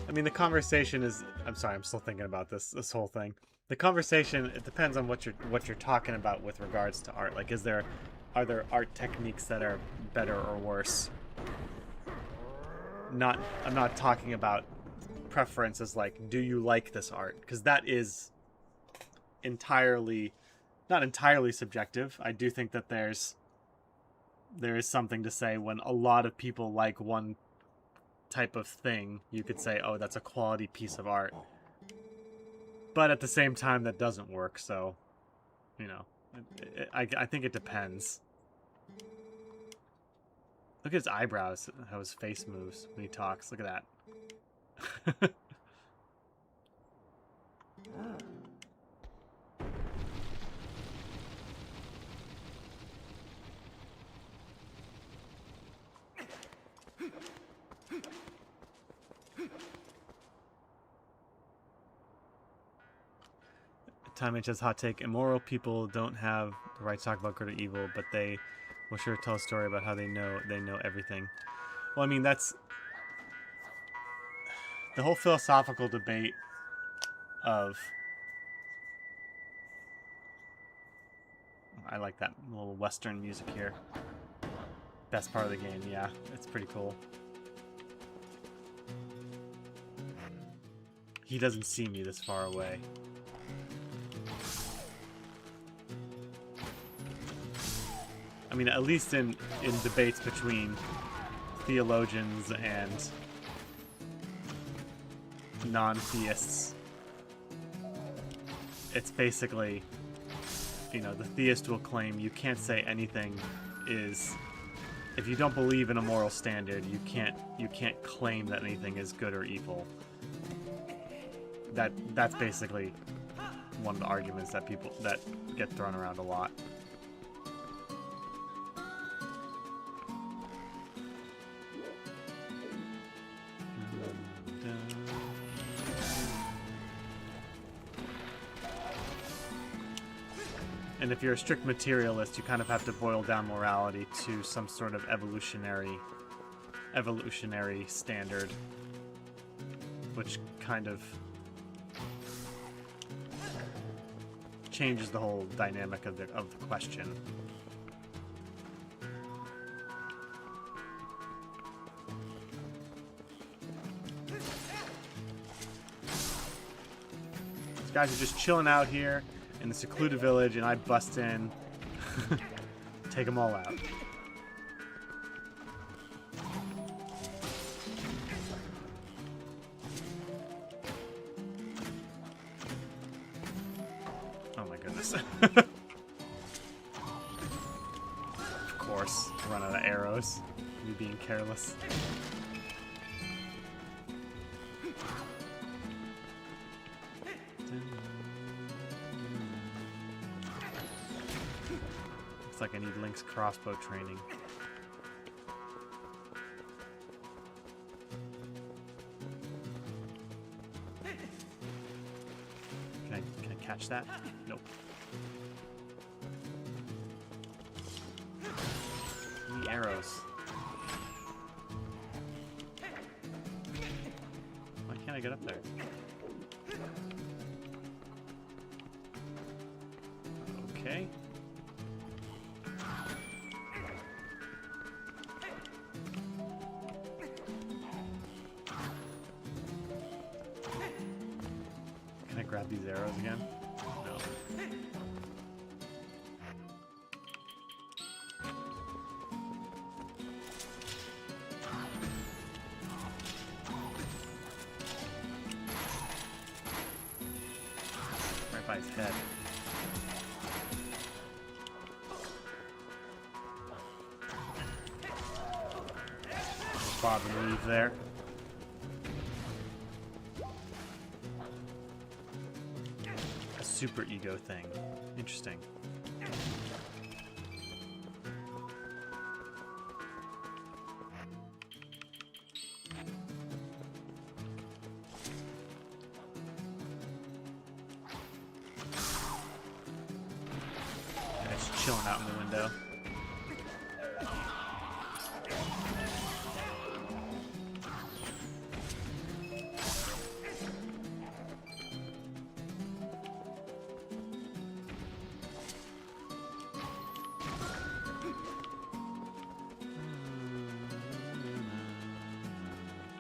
I mean, the conversation is... I'm sorry, I'm still thinking about this whole thing. The conversation, it depends on what you're talking about with regards to art. Like, are there art techniques that are better or worse? I'm not talking about preferences like, do you like this art? Because that is not entirely subjective. I do think that there is something to say when a lot of people like one type of thing, you could say, oh, that's a quality piece of art. But at the same time, that doesn't work, so, you know, I think it depends. Look at his eyebrows, how his face moves when he talks. Look at that. Time H has hot take. Immoral people don't have the right to talk about good or evil, but they will sure tell a story about how they know everything. Well, I mean, that's the whole philosophical debate of... I like that little Western music here. Best part of the game, yeah. It's pretty cool. He doesn't see me this far away. I mean, at least in debates between theologians and non-theists, it's basically, you know, the theist will claim you can't say anything is... If you don't believe in a moral standard, you can't claim that anything is good or evil. That's basically one of the arguments that get thrown around a lot. And if you're a strict materialist, you kind of have to boil down morality to some sort of evolutionary standard, which kind of changes the whole dynamic of the question. These guys are just chilling out here in the secluded village, and I bust in, take them all out. Oh my goodness. Of course, run out of arrows. Me being careless. Like I need Link's crossbow training. Can I catch that? Nope. Give me arrows. Why can't I get up there? Okay. Grab these arrows again? No. Right by his head. Bob and weave there. Super ego thing. Interesting. chilling out in the window.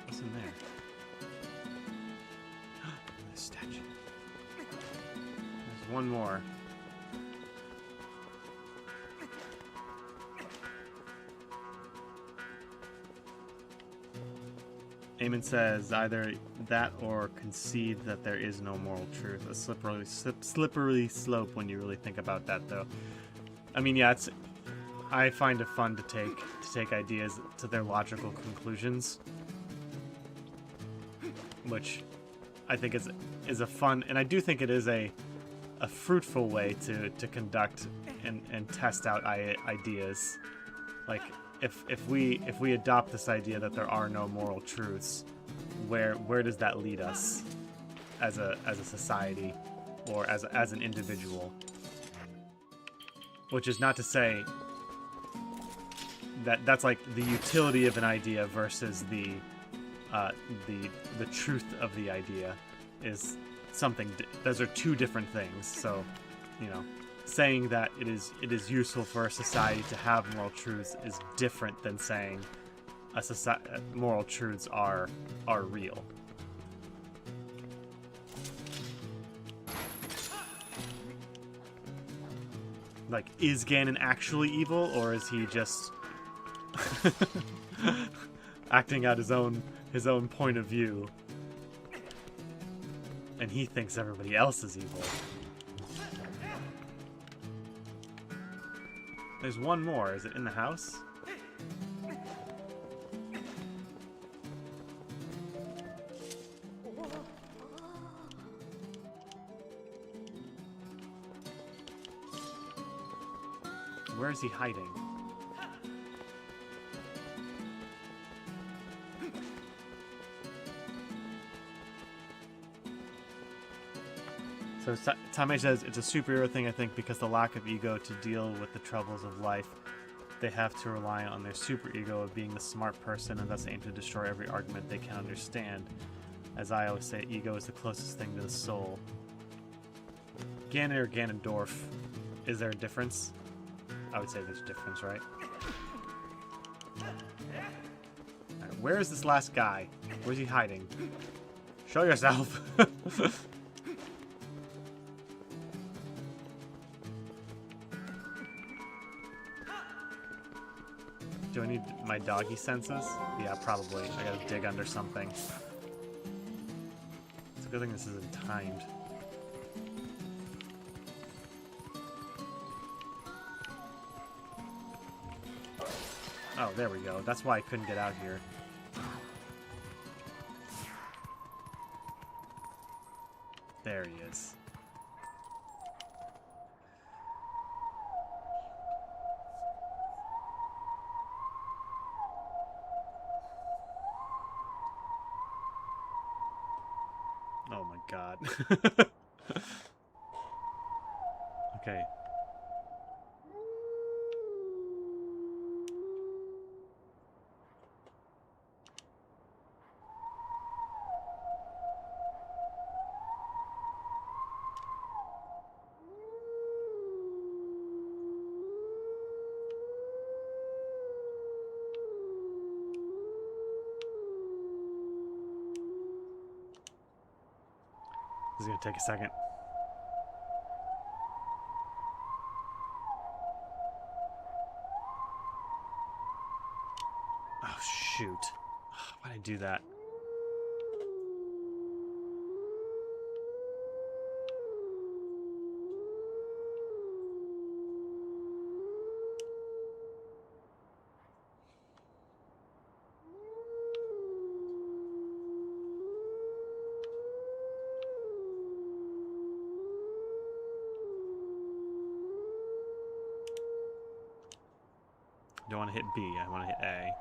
What's in there? The statue. There's one more. Eamon says either that or concede that there is no moral truth. A slippery slope when you really think about that, though. I mean, yeah, I find it fun to take ideas to their logical conclusions, which I think is a fun, and I do think it is a fruitful way to conduct and test out ideas. Like, if we adopt this idea that there are no moral truths, where does that lead us as a society or as an individual? Which is not to say that that's like the utility of an idea versus the truth of the idea is something. Those are two different things. So, you know, saying that it is useful for a society to have moral truths is different than saying moral truths are real. Like, is Ganon actually evil, or is he just acting out his own point of view, and he thinks everybody else is evil? There's one more. Is it in the house? Where is he hiding? So Tame says it's a superhero thing, I think, because the lack of ego to deal with the troubles of life. They have to rely on their superego of being the smart person and thus aim to destroy every argument they can understand. As I always say, ego is the closest thing to the soul. Ganon or Ganondorf? Is there a difference? I would say there's a difference, right? Alright, where is this last guy? Where's he hiding? Show yourself! Do I need my doggy senses? Yeah, probably. I gotta dig under something. It's a good thing this isn't timed. Oh, there we go. That's why I couldn't get out here. There he is. Oh my god. Okay. This is gonna take a second. Oh, shoot. Why'd I do that? I don't want to hit B, I want to hit A.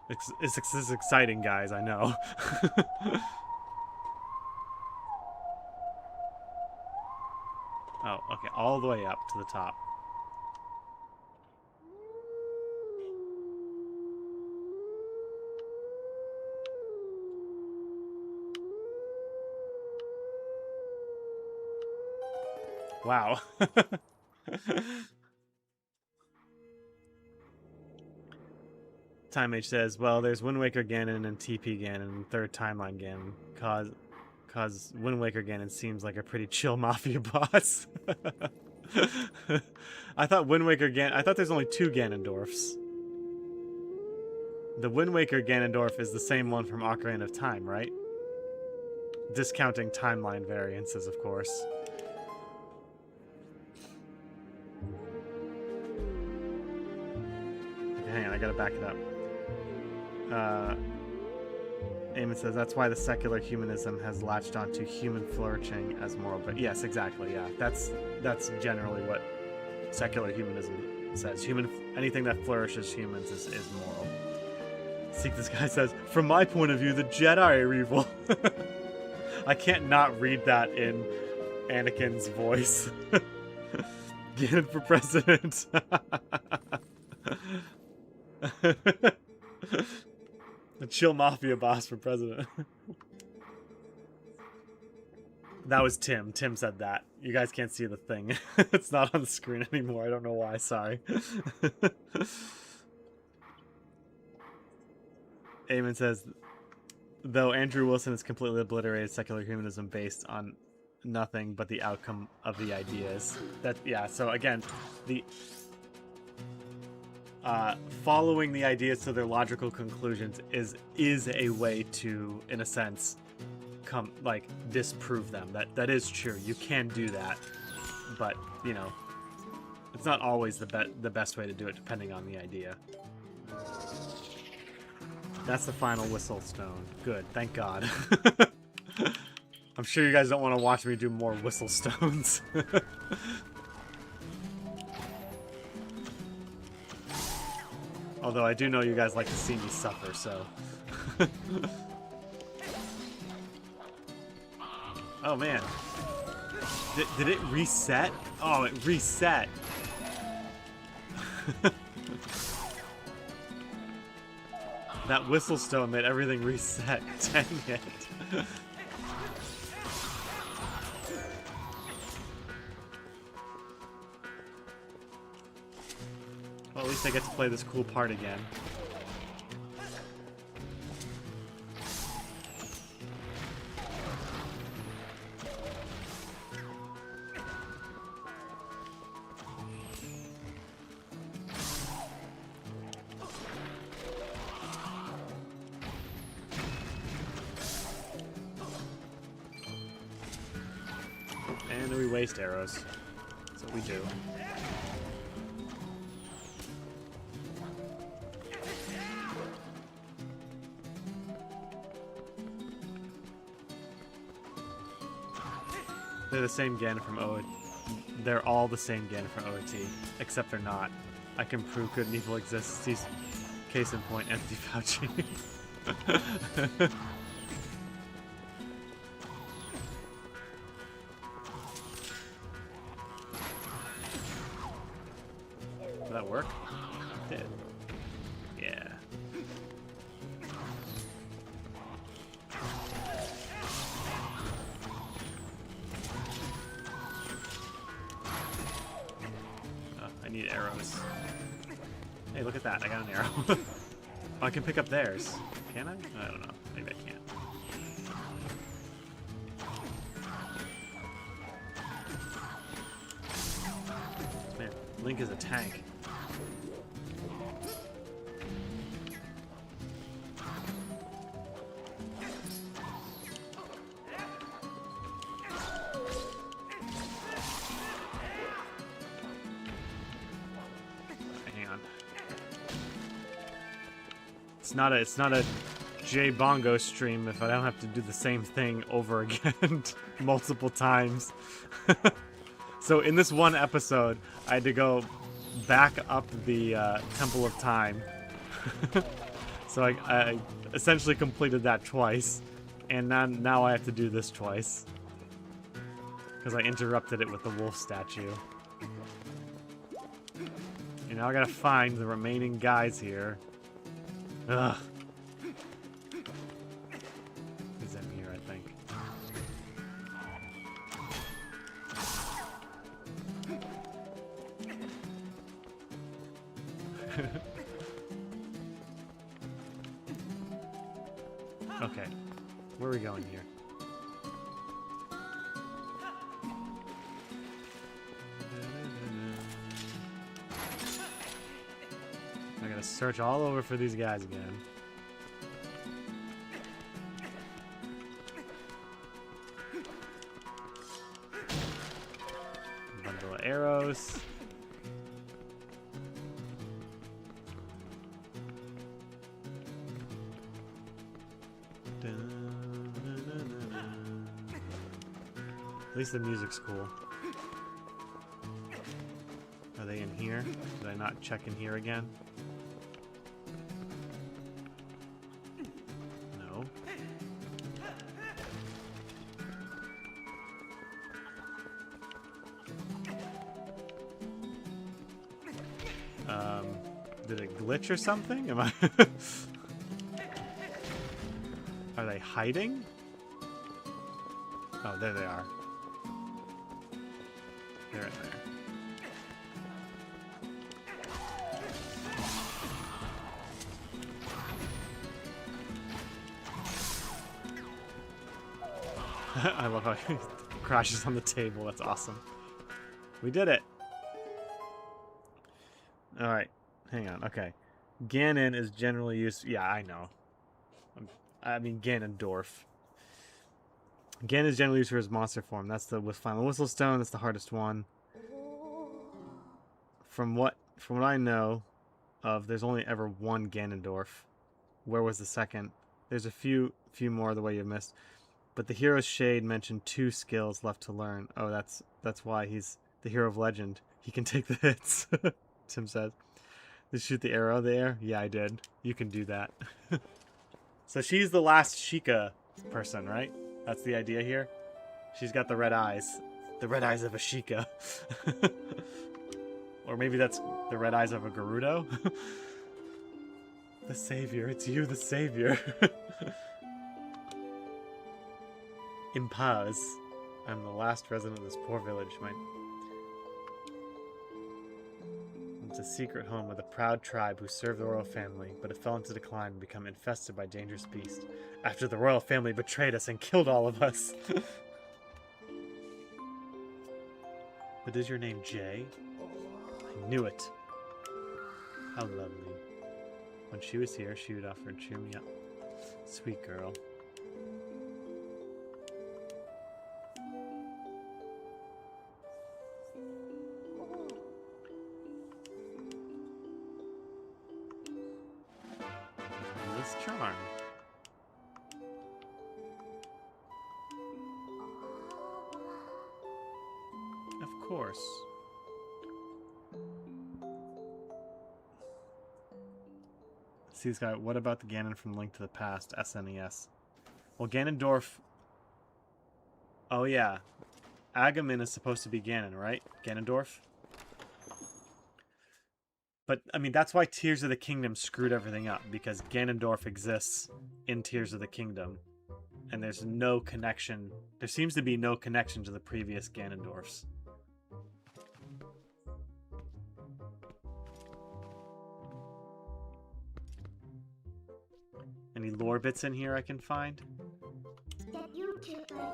It's exciting, guys, I know. Oh, okay, all the way up to the top. Wow. Time H says, well, there's Wind Waker Ganon and TP Ganon and Third Timeline Ganon, cause Wind Waker Ganon seems like a pretty chill Mafia boss. I thought there's only 2 Ganondorfs. The Wind Waker Ganondorf is the same one from Ocarina of Time, right? Discounting timeline variances, of course. Okay, hang on, I gotta back it up. Eamon says, that's why the secular humanism has latched onto human flourishing as moral. But yes, exactly, yeah. That's generally what secular humanism says. Anything that flourishes humans is moral. Seek this guy says, from my point of view, the Jedi are evil. I can't not read that in Anakin's voice. Ganon for president. The chill Mafia boss for president. That was Tim. Tim said that. You guys can't see the thing. It's not on the screen anymore. I don't know why. Sorry. Eamon says, though Andrew Wilson has completely obliterated secular humanism based on nothing but the outcome of the ideas. So again, the following the ideas to their logical conclusions is a way to, in a sense, disprove them. That is true. You can do that, but you know, it's not always the best way to do it, depending on the idea. That's the final whistle stone. Good, thank God. I'm sure you guys don't want to watch me do more whistle stones. Although I do know you guys like to see me suffer, so... Oh, man. Did it reset? Oh, it reset. That whistle stone made everything reset. Dang it. Well, at least I get to play this cool part again. And we waste arrows. That's what we do. They're the same Ganon from OOT. They're all the same Ganon from OOT, except they're not. I can prove good and evil exists. Case in point, Anthony Fauci. Did that work? It did. Yeah. I need arrows. Hey, look at that. I got an arrow. Oh, I can pick up theirs. Can I? I don't know. Maybe I can't. Man, Link is a tank. It's not a J Bongo stream if I don't have to do the same thing over again multiple times. So in this one episode, I had to go back up the Temple of Time. So I essentially completed that twice, and now I have to do this twice. Because I interrupted it with the wolf statue. And now I gotta find the remaining guys here. Ugh. He's in here, I think. Okay, where are we going here? I gotta search all over for these guys again. Bundle of arrows. At least the music's cool. Are they in here? Did I not check in here again? No. Did it glitch or something? Am I... Are they hiding? Oh, there they are. They're in there. I love how he crashes on the table. That's awesome. We did it. Alright. Hang on. Okay. Ganon is generally used... Yeah, I know. I mean, Ganondorf. Ganon is generally used for his monster form. That's the with Final Whistle Stone. That's the hardest one. From what I know of, there's only ever one Ganondorf. Where was the second? There's a few more the way you missed. But the Hero's Shade mentioned 2 skills left to learn. Oh, that's why he's the hero of legend. He can take the hits. Tim says. Did you shoot the arrow there? Yeah, I did. You can do that. So she's the last Sheikah person, right? That's the idea here. She's got the red eyes. The red eyes of a Sheikah. Or maybe that's the red eyes of a Gerudo. The savior. It's you, the savior. In pause. I'm the last resident of this poor village. It's a secret home with a proud tribe who served the royal family, but it fell into decline and became infested by dangerous beasts after the royal family betrayed us and killed all of us. But is your name Jay? I knew it. How lovely. When she was here, she would offer to cheer me up. Sweet girl. Charm. Of course. See this guy. What about the Ganon from Link to the Past, SNES? Well, Ganondorf. Oh yeah, Agumon is supposed to be Ganon, right? Ganondorf. But, I mean, that's why Tears of the Kingdom screwed everything up, because Ganondorf exists in Tears of the Kingdom, and there's no connection. There seems to be no connection to the previous Ganondorfs. Any lore bits in here I can find? That YouTuber.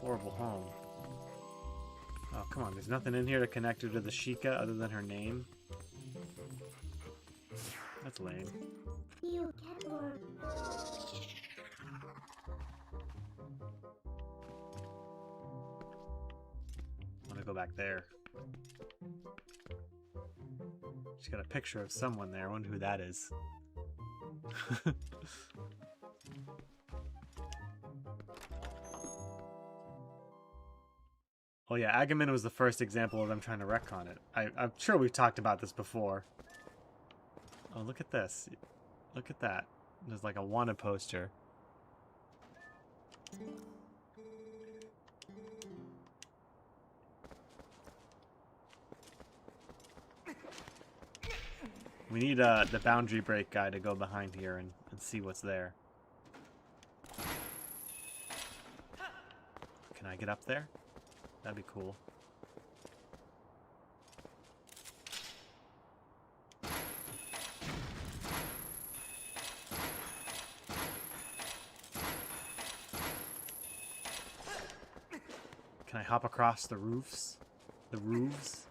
Horrible home. Oh, come on. There's nothing in here to connect her to the Sheikah other than her name. That's lame. You can't work. I want to go back there. She's got a picture of someone there. I wonder who that is. Oh yeah, Agamemnon was the first example of them trying to retcon it. I'm sure we've talked about this before. Oh, look at this. Look at that. There's like a wanted poster. We need the boundary break guy to go behind here and see what's there. Can I get up there? That'd be cool. Can I hop across the roofs? The roofs?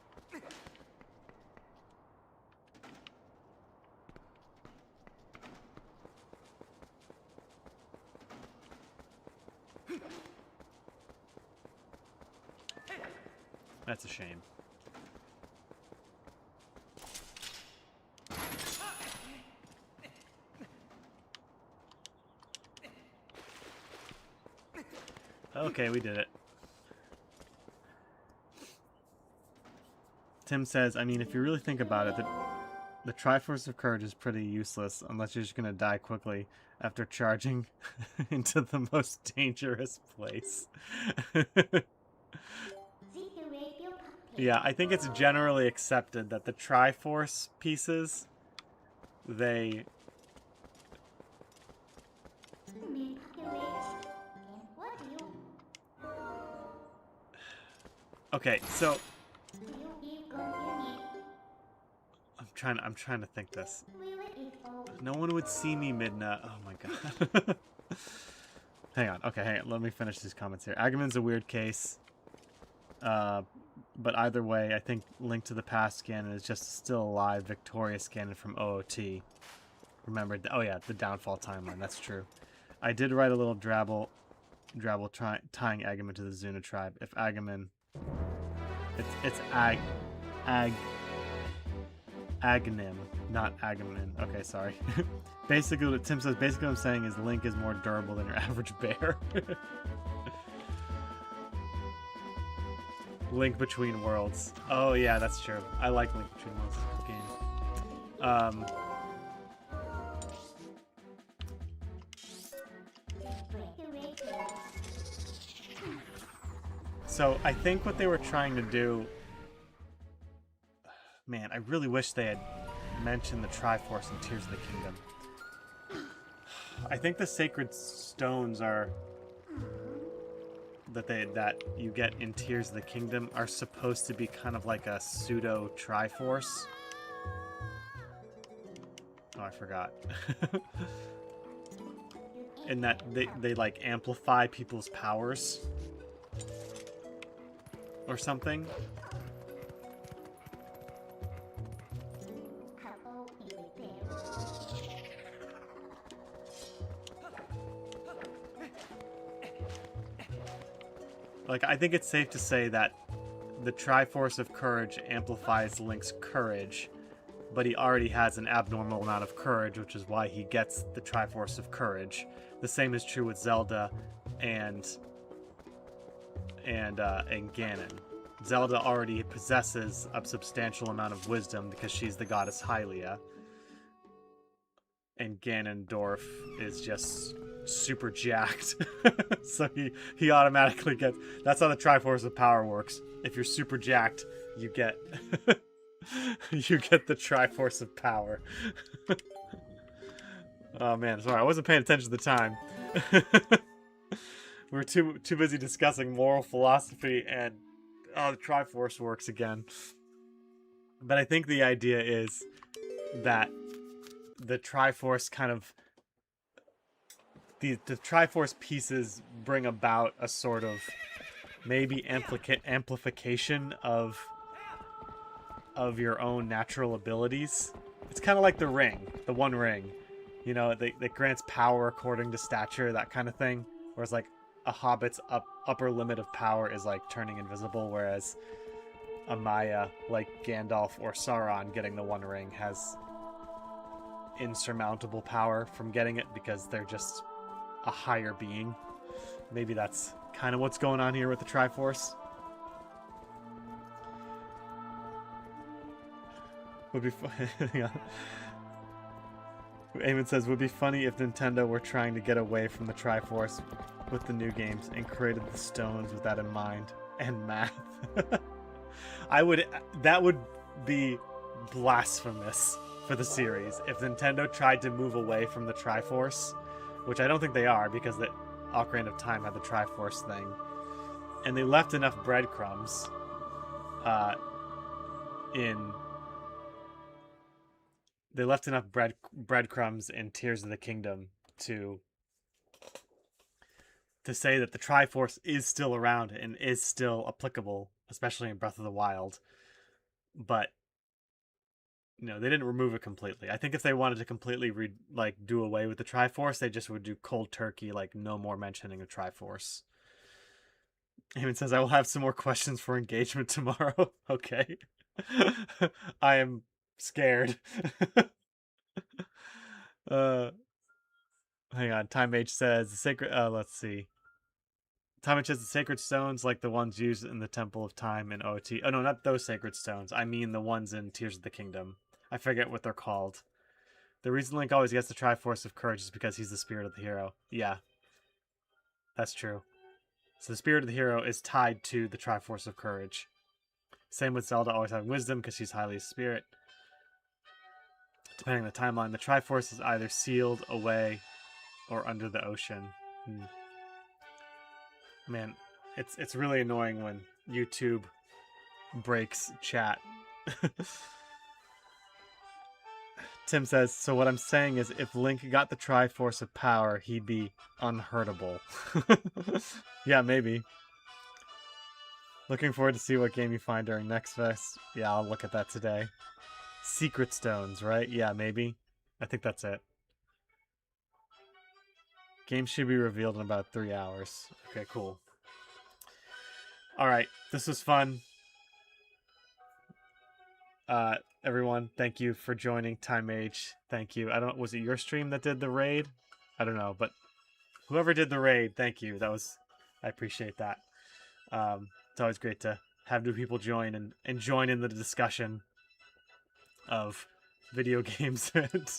That's a shame. Okay, we did it. Tim says, I mean, if you really think about it, the Triforce of Courage is pretty useless unless you're just going to die quickly after charging into the most dangerous place. Yeah, I think it's generally accepted that the Triforce pieces, they... Okay, so... I'm trying to think this. No one would see me midnight. Oh my god. Hang on. Okay, hang on. Let me finish these comments here. Agamon's a weird case. But either way, I think Link to the Past Ganon is just still alive, victorious Ganon from OOT. Remember, oh yeah, the downfall timeline. That's true. I did write a little drabble tying Agamemnon to the Zuna tribe. If Agamemnon, it's Aghanim, not Agamemnon. Okay, sorry. Basically, what Tim says, basically what I'm saying is Link is more durable than your average bear. Link Between Worlds. Oh yeah, that's true. I like Link Between Worlds. It's a good game. So I think what they were trying to do... Man, I really wish they had mentioned the Triforce in Tears of the Kingdom. I think the sacred stones are... that you get in Tears of the Kingdom are supposed to be kind of like a pseudo Triforce. Oh, I forgot. In that they like amplify people's powers or something. Like, I think it's safe to say that the Triforce of Courage amplifies Link's courage, but he already has an abnormal amount of courage, which is why he gets the Triforce of Courage. The same is true with Zelda and Ganon. Zelda already possesses a substantial amount of wisdom because she's the goddess Hylia. And Ganondorf is just super jacked. So he automatically gets... That's how the Triforce of Power works. If you're super jacked, you get... you get the Triforce of Power. Oh man, sorry, I wasn't paying attention at the time. We were too busy discussing moral philosophy and the Triforce works again. But I think the idea is that the Triforce kind of... The Triforce pieces bring about a sort of maybe amplification of your own natural abilities. It's kind of like the ring, the One Ring. You know, that grants power according to stature, that kind of thing. Whereas like a hobbit's upper limit of power is like turning invisible, whereas a Maya like Gandalf or Sauron getting the One Ring has insurmountable power from getting it because they're just a higher being. Maybe that's kind of what's going on here with the Triforce. Would be yeah. Eamon says, would be funny if Nintendo were trying to get away from the Triforce with the new games and created the stones with that in mind. And math. That would be blasphemous for the series if Nintendo tried to move away from the Triforce, which I don't think they are because the Ocarina of Time had the Triforce thing. And they left enough breadcrumbs breadcrumbs in Tears of the Kingdom to say that the Triforce is still around and is still applicable, especially in Breath of the Wild. But they didn't remove it completely. I think if they wanted to completely do away with the Triforce, they just would do cold turkey, like no more mentioning of Triforce. Eamon says, I will have some more questions for engagement tomorrow. Okay. I am scared. Hang on. Time H says the sacred. Let's see. Time H says the sacred stones, like the ones used in the Temple of Time in OT. Oh no, not those sacred stones. I mean the ones in Tears of the Kingdom. I forget what they're called. The reason Link always gets the Triforce of Courage is because he's the spirit of the hero. Yeah, that's true. So the spirit of the hero is tied to the Triforce of Courage. Same with Zelda always having wisdom because she's highly a spirit. Depending on the timeline, the Triforce is either sealed away or under the ocean. Man, it's really annoying when YouTube breaks chat. Tim says, so what I'm saying is if Link got the Triforce of Power, he'd be unhurtable. Yeah, maybe. Looking forward to see what game you find during Next Fest. Yeah, I'll look at that today. Secret Stones, right? Yeah, maybe. I think that's it. Game should be revealed in about 3 hours. Okay, cool. Alright, this was fun. Everyone, thank you for joining. Time Age, thank you. I don't. Was it your stream that did the raid? I don't know, but whoever did the raid, thank you. I appreciate that. It's always great to have new people join and join in the discussion of video games and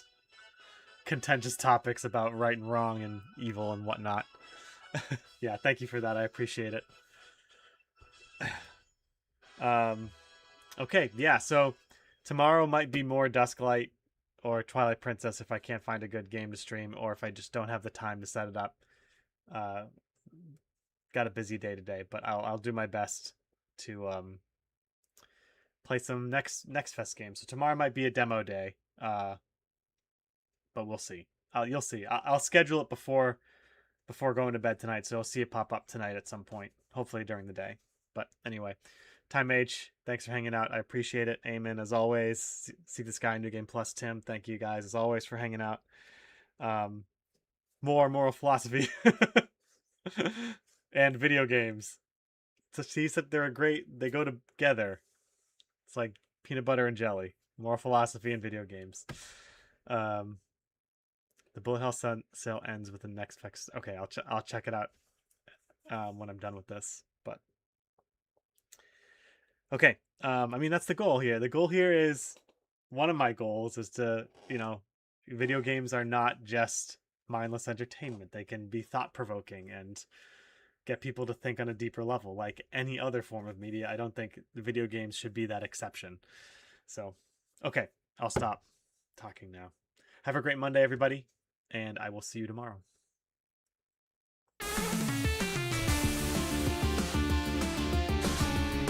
contentious topics about right and wrong and evil and whatnot. Yeah, thank you for that. I appreciate it. Okay, yeah, so tomorrow might be more Dusklight or Twilight Princess if I can't find a good game to stream or if I just don't have the time to set it up. Got a busy day today, but I'll do my best to play some next Fest games. So tomorrow might be a demo day, but we'll see. You'll see. I'll schedule it before going to bed tonight, so you'll see it pop up tonight at some point, hopefully during the day. But anyway, Time H, thanks for hanging out. I appreciate it. Amen, as always. See the Sky New Game Plus, Tim. Thank you guys, as always, for hanging out. More moral philosophy and video games. So he said they go together. It's like peanut butter and jelly. Moral philosophy and video games. The Bullet Hell sale ends with the next fix. Okay, I'll check it out when I'm done with this. But okay, I mean that's the goal here. The goal here is one of my goals is to video games are not just mindless entertainment. They can be thought provoking and get people to think on a deeper level, like any other form of media. I don't think the video games should be that exception. So, okay, I'll stop talking now. Have a great Monday, everybody, and I will see you tomorrow.